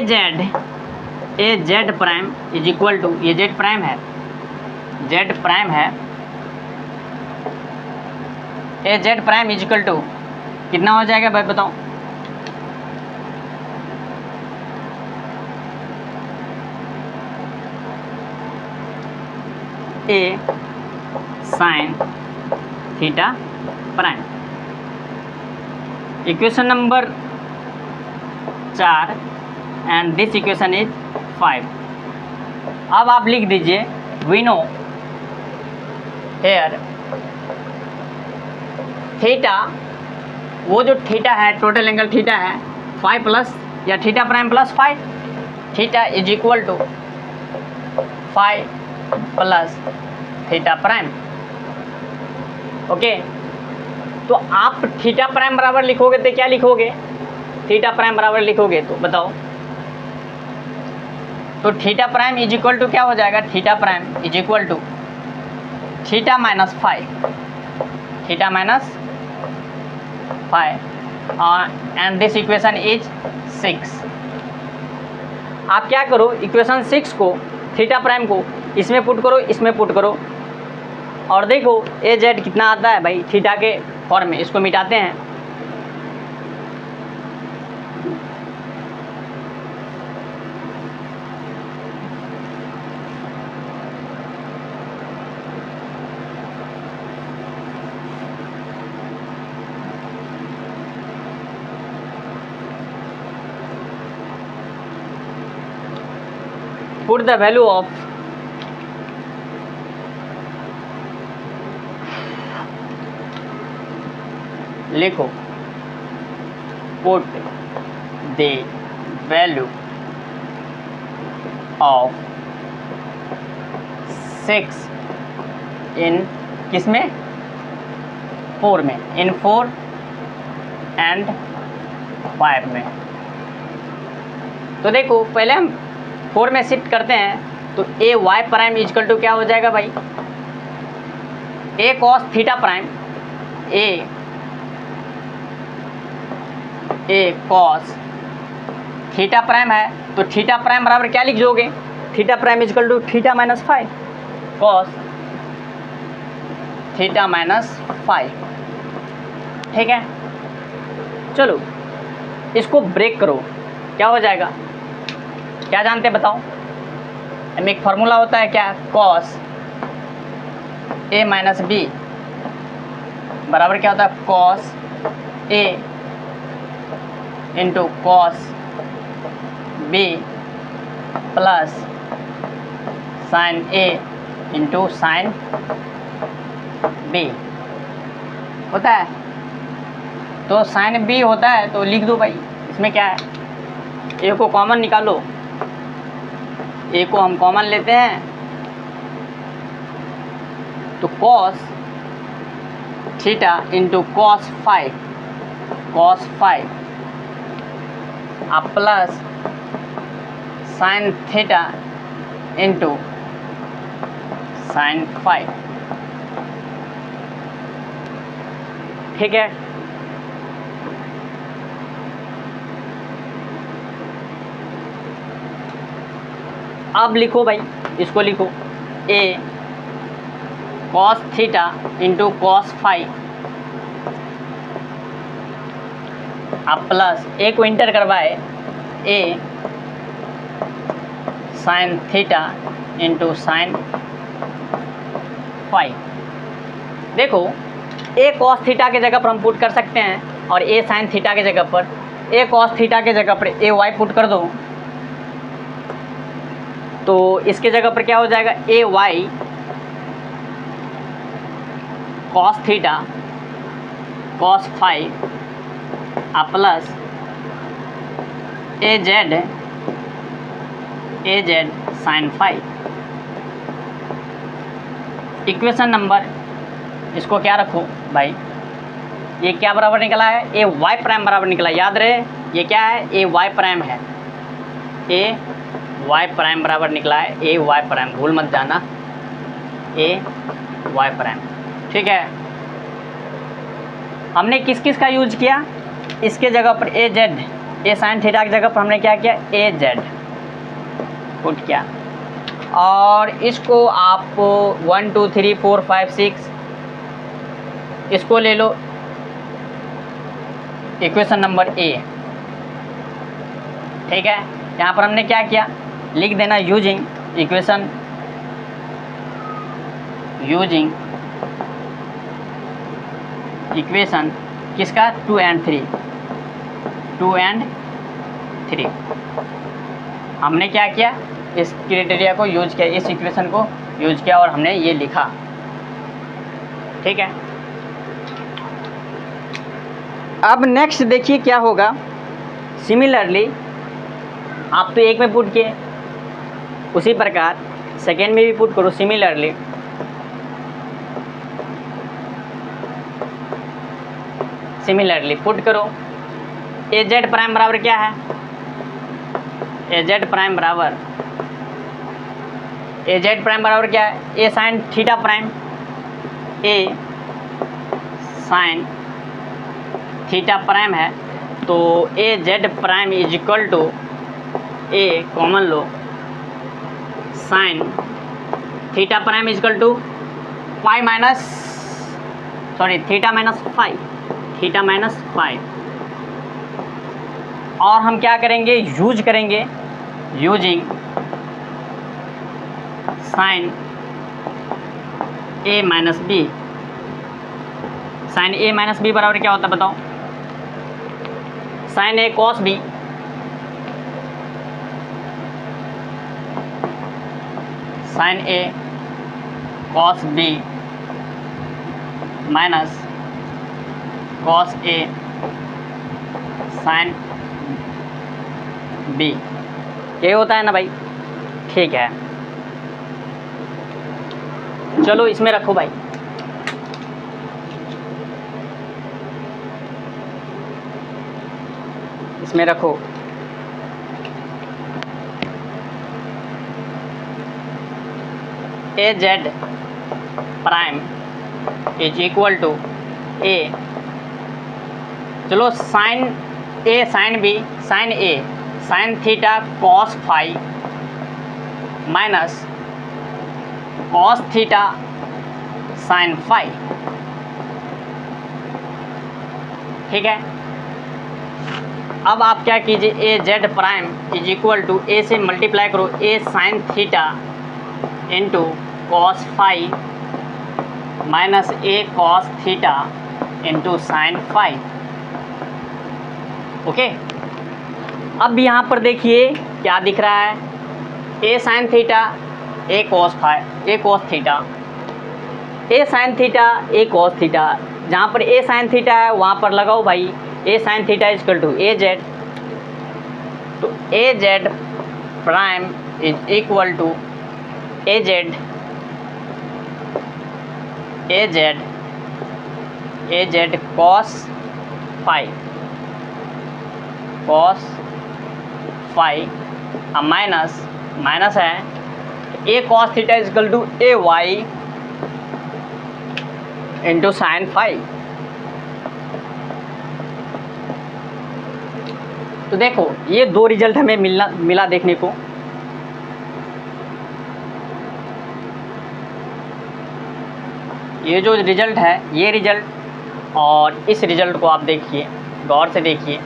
Z prime is equal to, ये जेड प्राइम है, जेड प्राइम है, A Z prime is equal to कितना हो जाएगा भाई बताओ? A sine theta prime. Equation number 4 and this equation is 5। अब आप लिख दीजिए वी नो हेयर थीटा, वो जो थीटा है टोटल एंगल थीटा है 5 प्लस या theta prime plus 5, theta is equal to 5 plus theta prime. Okay, तो आप थीटा प्राइम बराबर लिखोगे तो क्या लिखोगे? थीटा प्राइम बराबर लिखोगे तो बताओ, तो theta prime is equal to क्या हो जाएगा? Theta prime is equal to theta minus 5, theta minus 5 and this equation is 6। आप क्या करो, इक्वेशन 6 को, थीटा प्राइम को इसमें पुट करो, इसमें पुट करो, और देखो ए जेड कितना आता है भाई थीटा के फॉर्म में। इसको मिटाते हैं, put the value of लिखो put the value of 6 in किसमें? 4 में, in 4 and 5 में। तो देखो पहले हम 4 में शिफ्ट करते हैं, तो a Y prime is equal to क्या हो जाएगा भाई? A cos theta prime, a cos theta prime है, तो थीटा प्राइम बराबर क्या लिख दोगे? Theta prime is equal to theta minus 5 cos theta minus 5। ठीक है, चलो इसको ब्रेक करो, क्या हो जाएगा? क्या जानते हैं बताओ? एक फार्मूला होता है क्या? कॉस ए माइनस बी बराबर क्या होता है? Cos A into cos B plus sine A into sine B होता है। तो साइन बी होता है तो लिख दो भाई, इसमें क्या है? ए को कॉमन निकालो, ए को हम कॉमन लेते हैं, तो कॉस थीटा इंटू कॉस 5 आप plus sign theta into sign 5। ठीक है, अब लिखो भाई, इसको लिखो ए कॉस थीटा इंटू कॉस 5 अब प्लस ए को इंटर करवाए ए साइन थीटा इंटू साइन 5। देखो ए कॉस थीटा के जगह पर हम पुट कर सकते हैं, और ए साइन थीटा के जगह पर, ए कॉस थीटा के जगह पर ए वाई पुट कर दो, तो इसके जगह पर क्या हो जाएगा? A Y cos theta cos 5 plus A Z sine 5। Equation number, इसको क्या रखो भाई, ये क्या बराबर निकला है? ए वाई प्राइम बराबर निकला। याद रहे ये क्या है? ए वाई प्राइम है, ए वाई प्राइम बराबर निकला है, ए वाई प्राइम, भूल मत जाना, ए वाई प्राइम। ठीक है, हमने किस किस का यूज किया? इसके जगह पर ए जेड ए साइन थीटा की जगह पर हमने क्या किया, ए जेड पुट किया। और इसको आप 1 2 3 4 5 6 इसको ले लो इक्वेशन नंबर ए। ठीक है, यहाँ पर हमने क्या किया, लिख देना यूजिंग इक्वेशन, यूजिंग इक्वेशन किसका, 2 and 3, 2 and 3। हमने क्या किया, इस क्राइटेरिया को यूज किया, इस इक्वेशन को यूज किया और हमने ये लिखा। ठीक है, अब नेक्स्ट देखिए क्या होगा। सिमिलरली आप तो एक में पुट किए, उसी प्रकार सेकेंड में भी पुट करो। सिमिलरली पुट करो। ए जेड प्राइम बराबर क्या है, ए जेड प्राइम बराबर क्या है, A sine theta prime, A sine theta prime है। तो ए Z prime is equal to A common low sine theta prime is equal to pi minus theta minus five. और हम क्या करेंगे, यूज करेंगे using sine A minus B. Sine A minus B बराबर क्या होता है बताओ, sine A cos B sine A cos B minus cos A sine B, ये होता है ना भाई। ठीक है, चलो इसमें रखो भाई। इसमें रखो A Z prime is equal to A, चलो sine A sine B sine A sine theta cos phi minus cos theta sine phi. ठीक है, अब आप क्या कीजिए, A Z prime is equal to A से मल्टीप्लाई करो A sine theta into cos phi minus A cos theta into sine phi. Okay, अब यहाँ पर देखिए क्या दिख रहा है, A sine theta A cos phi A cos theta, A sine theta A cos theta. जहाँ पर ए साइन थीटा है वहाँ पर लगाओ भाई a sine theta is equal to a z. तो ए Z prime is equal to a z cos phi minus है ए cos theta is equal to a y into sine phi. तो देखो ये दो रिजल्ट हमें मिला देखने को। ये जो रिजल्ट है, ये रिजल्ट और इस रिजल्ट को आप देखिए, गौर से देखिए।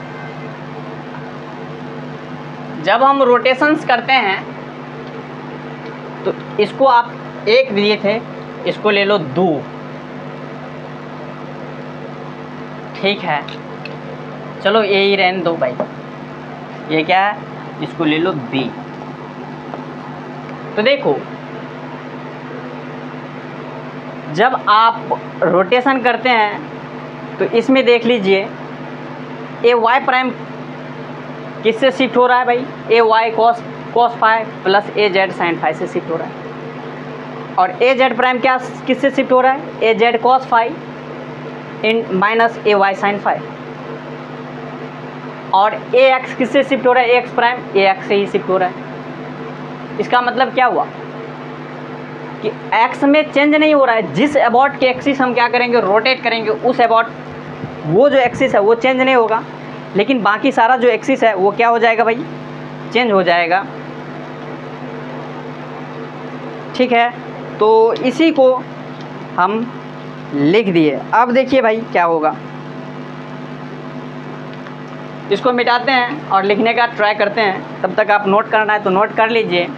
जब हम रोटेशंस करते हैं तो इसको आप एक दिए थे, इसको ले लो 2। ठीक है, चलो यही रहने दो भाई। ये क्या है, इसको ले लो B। तो देखो जब आप रोटेशन करते हैं तो इसमें देख लीजिए ए वाई प्राइम किससे शिफ्ट हो रहा है भाई, ए Y cos phi plus A Z sine phi से शिफ्ट हो रहा है। और ए जेड प्राइम क्या किससे शिफ्ट हो रहा है, A z cos phi in minus A Y sign phi. और ए एक्स किससे शिफ्ट हो रहा है, a x prime A x से ही शिफ्ट हो रहा है। इसका मतलब क्या हुआ कि एक्स में चेंज नहीं हो रहा है। जिस अबाउट के एक्सिस हम क्या करेंगे, रोटेट करेंगे, उस अबाउट वो जो एक्सिस है वो चेंज नहीं होगा। लेकिन बाकी सारा जो एक्सिस है वो क्या हो जाएगा भाई, चेंज हो जाएगा। ठीक है, तो इसी को हम लिख दिए। अब देखिए भाई क्या होगा, इसको मिटाते हैं और लिखने का ट्राई करते हैं। तब तक आप नोट करना है तो नोट कर लीजिए।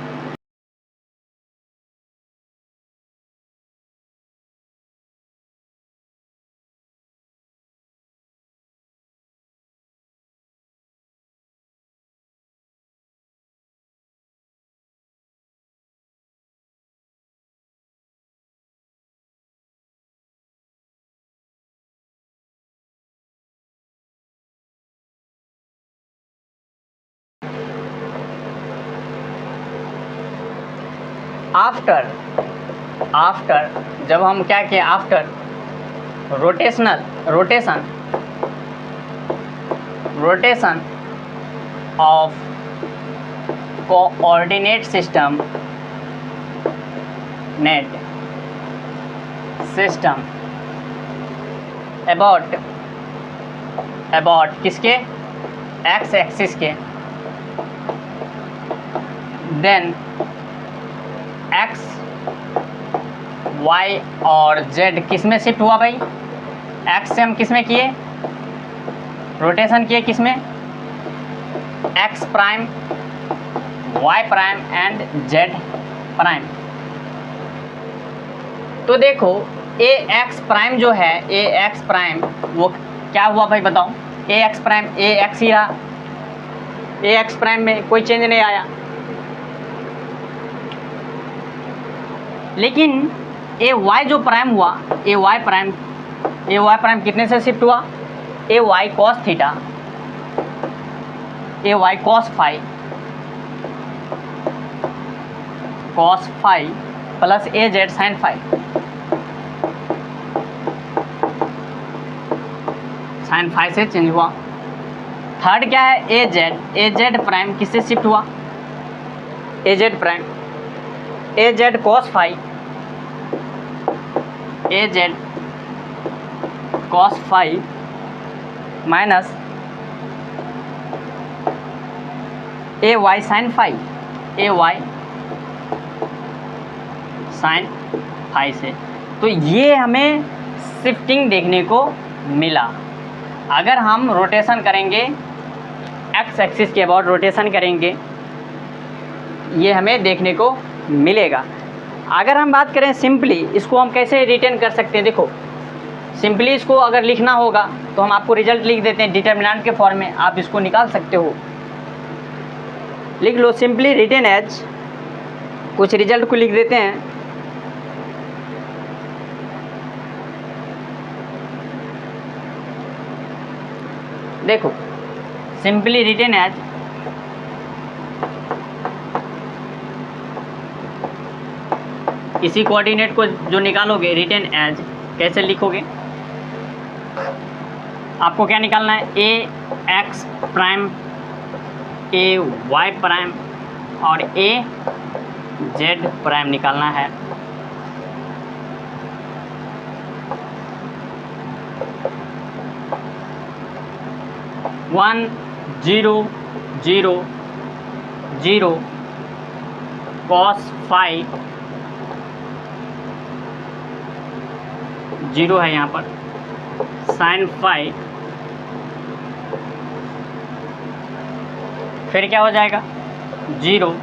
आफ्टर जब हम क्या किए, after rotation of coordinate system about किसके, एक्स एक्सिस के, देन एक्स वाई और जेड किस में शिफ्ट हुआ भाई, एक्स से हम किस में किए, रोटेशन किए किस में, x prime, y prime and z prime. तो देखो ए एक्स प्राइम जो है, ए एक्स प्राइम वो क्या हुआ भाई बताओ, ए एक्स प्राइम ए एक्स ही रहा, ए एक्स प्राइम में कोई चेंज नहीं आया। लेकिन ए वाई जो प्राइम हुआ, ए वाई प्राइम कितने से शिफ्ट हुआ, ए Y cos theta, A Y cos phi plus A Z sine phi से चेंज हुआ। थर्ड क्या है, ए जेड प्राइम किससे शिफ्ट हुआ, A Z prime, A z cos phi, A z cos phi minus A Y sine phi, A Y sine phi से। तो ये हमें शिफ्टिंग देखने को मिला। अगर हम रोटेशन करेंगे, एक्स एक्सिस के अबाउट रोटेशन करेंगे, ये हमें देखने को मिलेगा। अगर हम बात करें सिंपली, इसको हम कैसे रिटेन कर सकते हैं, देखो सिंपली इसको अगर लिखना होगा तो हम आपको रिजल्ट लिख देते हैं डिटर्मिनेंट के फॉर्म में, आप इसको निकाल सकते हो। लिख लो सिंपली रिटेन एज, कुछ रिजल्ट को लिख देते हैं। देखो सिंपली रिटेन एज इसी कोऑर्डिनेट को जो निकालोगे रिटेन एज कैसे लिखोगे, आपको क्या निकालना है, a x prime, A Y prime और ए जेड प्राइम निकालना है। One zero zero zero cos phi, zero है यहाँ पर, साइन फाई, फिर क्या हो जाएगा, zero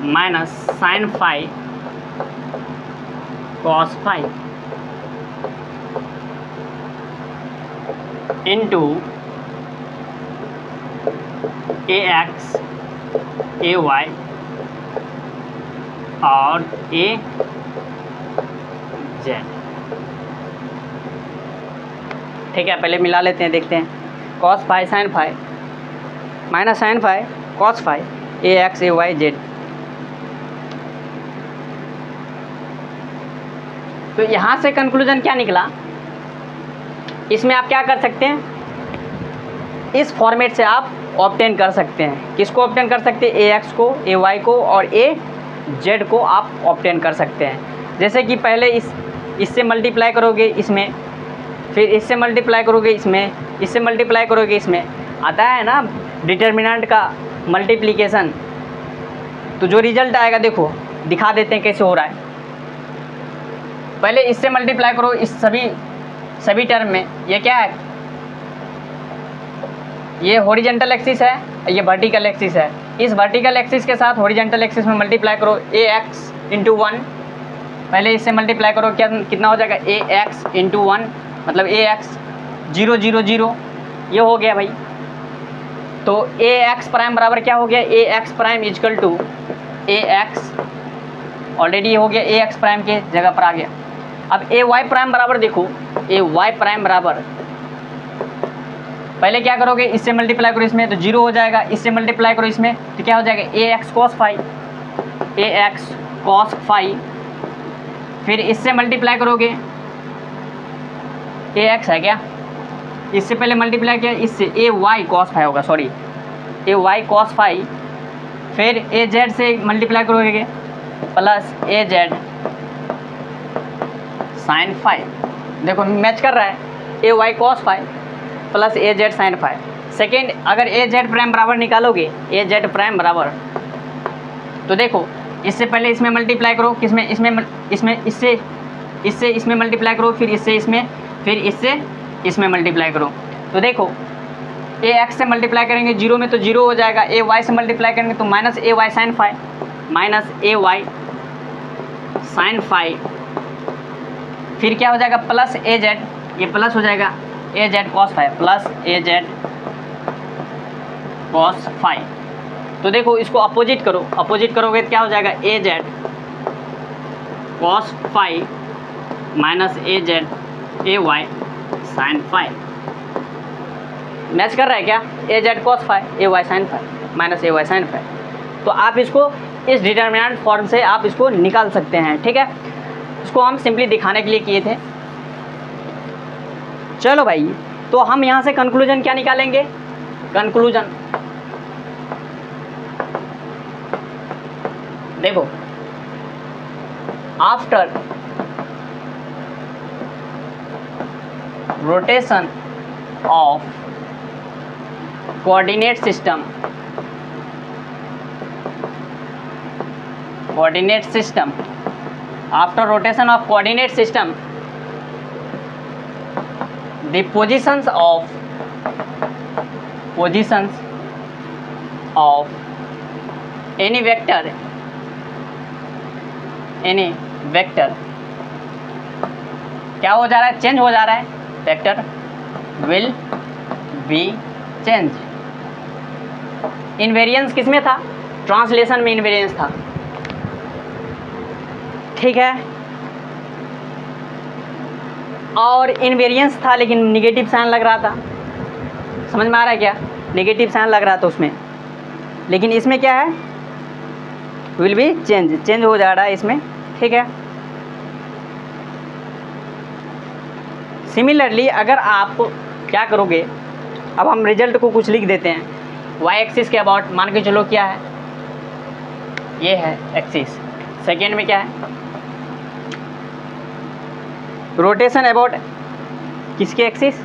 minus sine phi cos phi into a x, a y और ए जेड। ठीक है, पहले मिला लेते हैं, देखते हैं। Cos phi sine phi minus sine phi cos phi, a x a y z. तो यहाँ से कंक्लूजन क्या निकला, इसमें आप क्या कर सकते हैं, इस फॉर्मेट से आप ऑब्टेन कर सकते हैं। किसको ऑब्टेन कर सकते हैं, ए एक्स को, ए वाई को और ए जेड को आप ऑब्टेन कर सकते हैं। जैसे कि पहले इससे मल्टीप्लाई करोगे इसमें, फिर इससे मल्टीप्लाई करोगे इसमें, इससे मल्टीप्लाई करोगे इसमें, आता है ना डिटर्मिनेंट का मल्टीप्लिकेशन, तो जो रिजल्ट आएगा देखो दिखा देते हैं कैसे हो रहा है। पहले इससे मल्टीप्लाई करो इस सभी टर्म में। ये क्या है, ये हॉरिजॉन्टल एक्सिस है, ये वर्टिकल एक्सिस है। इस वर्टिकल एक्सिस के साथ हॉरिजॉन्टल एक्सिस में मल्टीप्लाई करो ax इंटू 1। पहले इससे मल्टीप्लाई करो, क्या कितना हो जाएगा ax इंटू 1, मतलब ax 0 0 0, ये हो गया भाई। तो ax प्राइम बराबर क्या हो गया, ax prime is equal to ax, already हो गया, ax प्राइम के जगह पर आ गया। अब ay प्राइम बराबर देखो, ay प्राइम बराबर पहले क्या करोगे, इससे मल्टीप्लाई करो इसमें तो 0 हो जाएगा, इससे मल्टीप्लाई करो इसमें तो क्या हो जाएगा ax cos phi, ax cos phi। फिर इससे मल्टीप्लाई करोगे, ax है क्या, इससे पहले मल्टीप्लाई किया इससे ay cos phi होगा, सॉरी ay cos phi। फिर az से मल्टीप्लाई करोगे प्लस az sin phi। देखो मैच कर रहा है, ay cos phi plus az sin phi। Second, अगर az प्राइम बराबर निकालोगे, az प्राइम बराबर, तो देखो इससे पहले इसमें मल्टीप्लाई करो, किसमें, इससे इसमें मल्टीप्लाई करो, फिर इससे इसमें, फिर इससे इसमें मल्टीप्लाई करो। तो देखो ax से मल्टीप्लाई करेंगे 0 में तो 0 हो जाएगा, ay से मल्टीप्लाई करेंगे तो minus ay sin phi, minus ay sin phi। फिर क्या हो जाएगा प्लस az, ये प्लस हो जाएगा az cos phi plus az cos phi। तो देखो इसको अपोजिट करो, अपोजिट करोगे तो क्या हो जाएगा az cos phi minus az ay sin phi। Match कर रहा है क्या, az cos phi ay sin phi minus ay sin phi। तो आप इसको इस डिटर्मिनेंट फॉर्म से आप इसको निकाल सकते हैं, ठीक है। इसको हम सिंपली दिखाने के लिए किए थे। चलो भाई, तो हम यहाँ से कंक्लूजन क्या निकालेंगे, कंक्लूजन देखो, after rotation of coordinate system, after rotation of coordinate system, the positions of any vector क्या हो जा रहा है, चेंज हो जा रहा है, vector will be change. Invariance किस में था, ट्रांसलेशन में इनवेरियंस था, ठीक है। और इनवेरियंस था लेकिन निगेटिव साइन लग रहा था, समझ में आ रहा है क्या, नेगेटिव साइन लग रहा था उसमें, लेकिन इसमें क्या है, विल बी चेंज हो जा रहा है इसमें, ठीक है। सिमिलरली अगर आप क्या करोगे, अब हम रिजल्ट को कुछ लिख देते हैं। वाई एक्सिस के अबाउट मान के चलो क्या है, ये है एक्सिस। सेकेंड में क्या है, रोटेशन अबाउट किसके एक्सिस,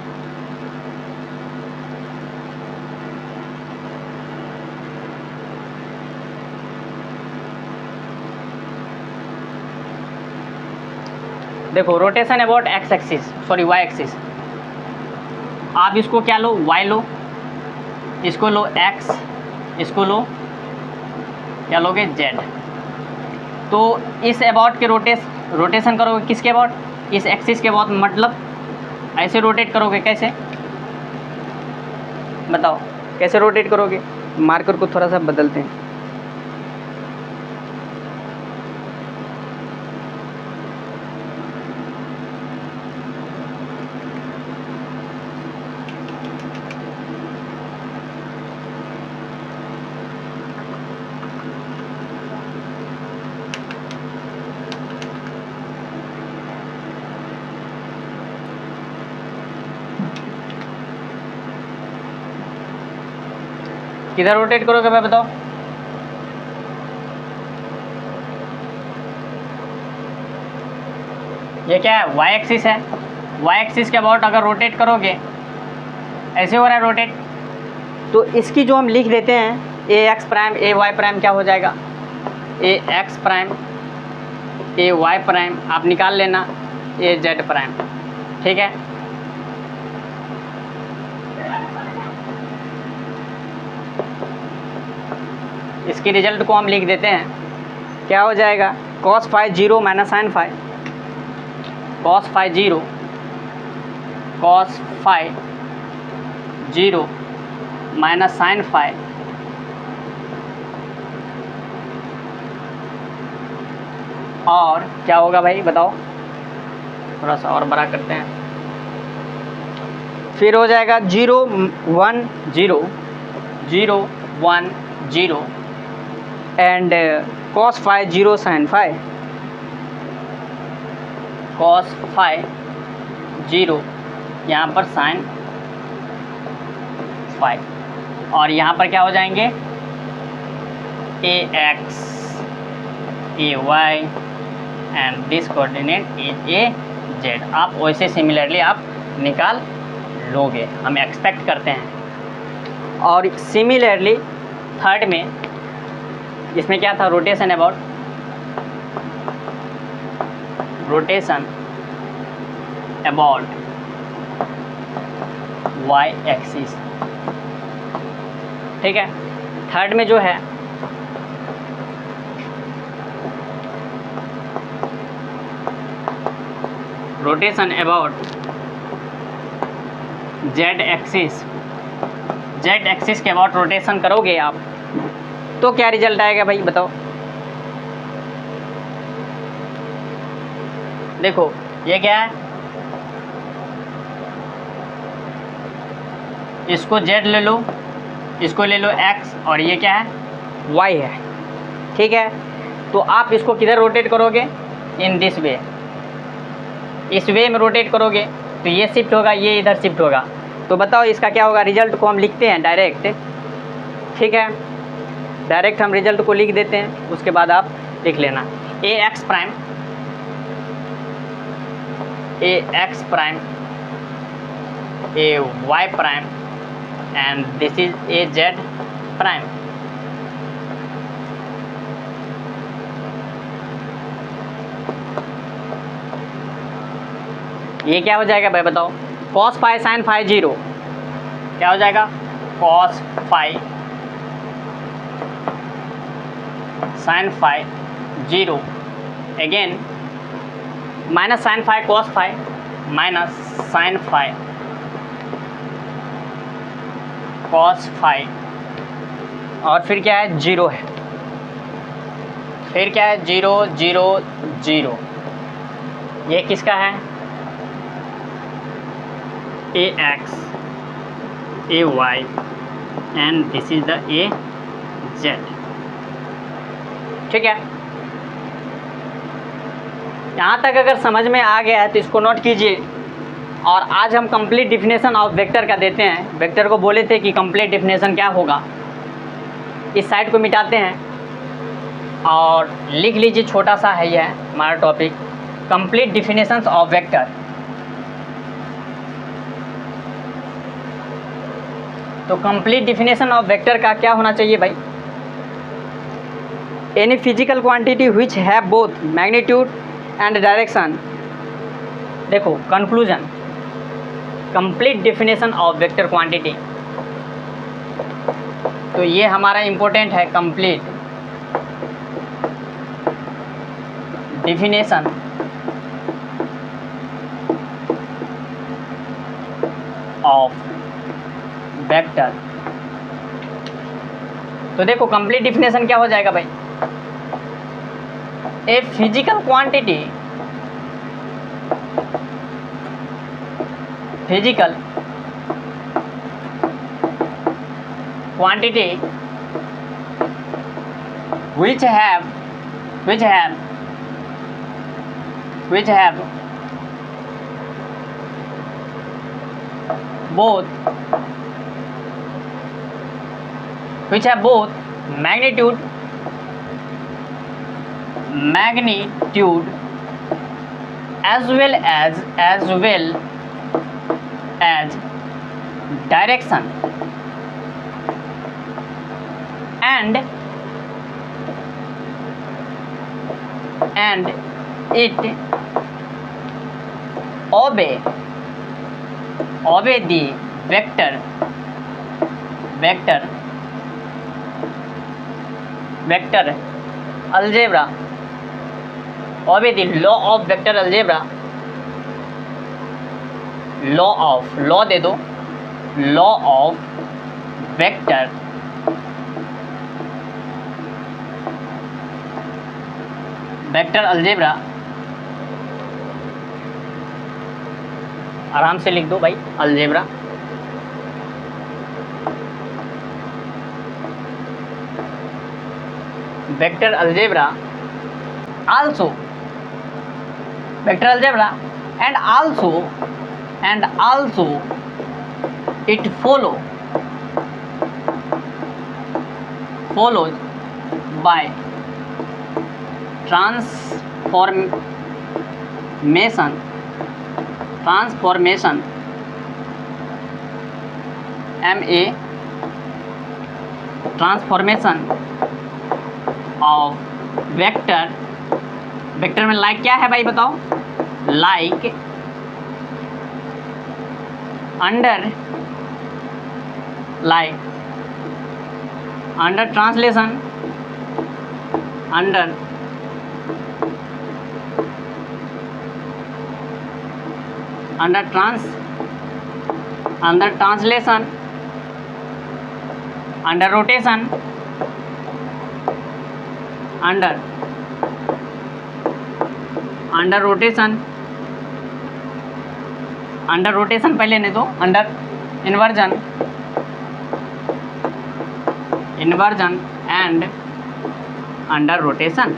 देखो rotation about x axis, sorry y axis. आप इसको क्या लो, वाई लो, इसको लो एक्स, इसको लो क्या लोगे, जेड। तो इस अबाउट के रोटेशन करोगे किसके अबाउट, इस एक्सिस के अबाउट, मतलब ऐसे रोटेट करोगे, कैसे बताओ कैसे रोटेट करोगे, मार्कर को थोड़ा सा बदलते हैं। किधर रोटेट करोगे भाई बताओ, ये क्या है, वाई एक्सिस है। वाई एक्सिस के अबाउट अगर रोटेट करोगे, ऐसे हो रहा है रोटेट, तो इसकी जो हम लिख देते हैं ए एक्स प्राइम ए वाई प्राइम क्या हो जाएगा, A x prime A Y prime आप निकाल लेना ए जेड प्राइम, ठीक है। इसकी रिजल्ट को हम लिख देते हैं, क्या हो जाएगा cos phi 0 minus sine phi, cos phi 0 minus sine phi और क्या होगा भाई बताओ, थोड़ा सा और बड़ा करते हैं, फिर हो जाएगा 0 1 0 0 1 0 and cos phi 0 sine phi, cos phi 0 यहाँ पर साइन फाई और यहाँ पर क्या हो जाएंगे a x a y and this coordinate is a z. आप वैसे सिमिलरली आप निकाल लोगे, हम एक्सपेक्ट करते हैं। और सिमिलरली थर्ड में इसमें क्या था, रोटेशन अबाउट वाई एक्सिस, ठीक है। थर्ड में जो है rotation about Z axis, Z axis के अबाउट रोटेशन करोगे आप तो क्या रिजल्ट आएगा भाई बताओ। देखो ये क्या है, इसको z ले लो, इसको ले लो x और ये क्या है y है, ठीक है। तो आप इसको किधर रोटेट करोगे, इन दिस वे, इस वे में रोटेट करोगे तो ये शिफ्ट होगा, ये इधर शिफ्ट होगा। तो बताओ इसका क्या होगा, रिजल्ट को हम लिखते हैं डायरेक्ट, ठीक है। डायरेक्ट हम रिजल्ट को लिख देते हैं, उसके बाद आप लिख लेना a x prime A Y prime and this is a Z prime. ये क्या हो जाएगा भाई बताओ, cos फाई साइन फाई 0 क्या हो जाएगा, cos phi sine phi 0 again minus sine phi cos phi minus sine phi cos phi और फिर क्या है 0 है, फिर क्या है 0 0 0। ये किसका है, a x a y and this is the a z, ठीक है। यहाँ तक अगर समझ में आ गया है तो इसको नोट कीजिए। और आज हम कंप्लीट डिफिनेशन ऑफ वेक्टर का देते हैं। वेक्टर को बोले थे कि कंप्लीट डिफिनेशन क्या होगा, इस साइड को मिटाते हैं और लिख लीजिए, छोटा सा है यह हमारा topic, complete definitions of vector. तो कंप्लीट डिफिनेशन ऑफ वेक्टर का क्या होना चाहिए भाई, any physical quantity which have both magnitude and direction. देखो conclusion, complete definition of vector quantity, तो ये हमारा इम्पोर्टेंट है, कंप्लीट डिफिनेशन ऑफ वेक्टर। तो देखो कंप्लीट डिफिनेशन क्या हो जाएगा भाई, a physical quantity, physical quantity which have both magnitude as well as direction and it obey the vector algebra, obey the law of vector algebra, law दे दो, law of vector algebra, आराम से लिख दो भाई, algebra. Vector algebra also vector algebra and also it follows by transformation transformation of vector में like क्या है भाई बताओ, like under translation under translation under rotation under rotation पहले नहीं तो under inversion and under rotation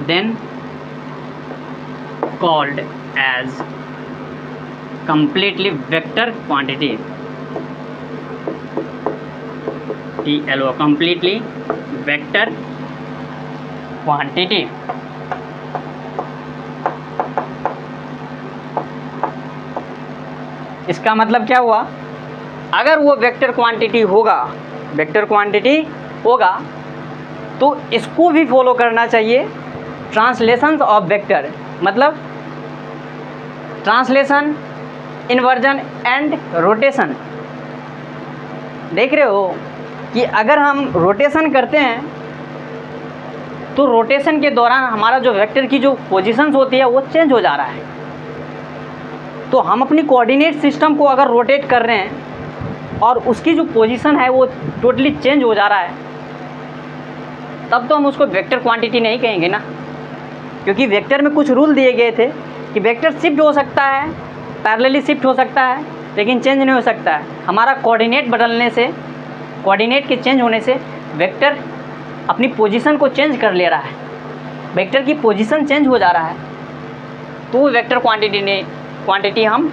then called as completely vector quantity, TLO, completely vector quantity। इसका मतलब क्या हुआ, अगर वो वेक्टर क्वांटिटी होगा तो इसको भी फॉलो करना चाहिए ट्रांसलेशंस ऑफ वेक्टर, मतलब ट्रांसलेशन, इन्वर्जन एंड रोटेशन। देख रहे हो कि अगर हम रोटेशन करते हैं तो रोटेशन के दौरान हमारा जो वेक्टर की जो पोजीशंस होती है वो चेंज हो जा रहा है। तो हम अपनी कोऑर्डिनेट सिस्टम को अगर रोटेट कर रहे हैं और उसकी जो पोजीशन है वो टोटली चेंज हो जा रहा है, तब तो हम उसको वेक्टर क्वांटिटी नहीं कहेंगे ना, क्योंकि वेक्टर में कुछ रूल दिए गए थे कि वेक्टर शिफ्ट हो सकता है, पैरेलली शिफ्ट हो सकता है, लेकिन चेंज नहीं हो सकता है। हमारा कोऑर्डिनेट बदलने से, कोऑर्डिनेट के चेंज होने से वेक्टर अपनी पोजीशन को चेंज कर ले रहा है, वेक्टर की पोजीशन चेंज हो जा रहा है, तो वो वेक्टर क्वांटिटी हम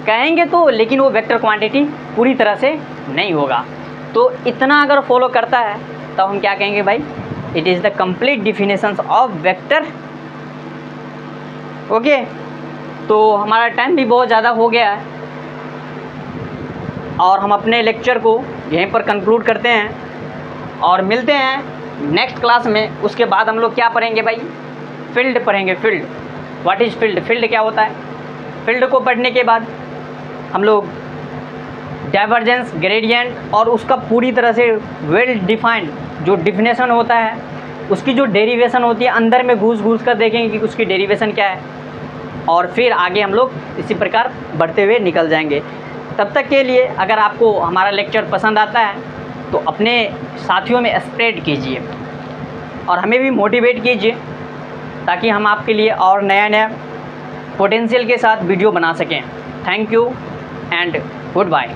कहेंगे तो, लेकिन वो वेक्टर क्वांटिटी पूरी तरह से नहीं होगा। तो इतना अगर फॉलो करता है तो हम क्या कहेंगे भाई, it is the complete definitions of vector. Okay, तो हमारा टाइम भी बहुत ज़्यादा हो गया है और हम अपने लेक्चर को यहीं पर कंक्लूड करते हैं और मिलते हैं नेक्स्ट क्लास में। उसके बाद हम लोग क्या पढ़ेंगे भाई, फील्ड पढ़ेंगे। Field, what is field, field क्या होता है। फील्ड को पढ़ने के बाद हम लोग डाइवर्जेंस, ग्रेडियंट और उसका पूरी तरह से वेल डिफाइंड जो डिफिनेशन होता है, उसकी जो डेरिवेशन होती है, अंदर में घुस कर देखेंगे कि उसकी डेरिवेशन क्या है, और फिर आगे हम लोग इसी प्रकार बढ़ते हुए निकल जाएंगे। तब तक के लिए अगर आपको हमारा लेक्चर पसंद आता है तो अपने साथियों में स्प्रेड कीजिए और हमें भी मोटिवेट कीजिए, ताकि हम आपके लिए और नया पोटेंशियल के साथ वीडियो बना सकें। Thank you and good bye.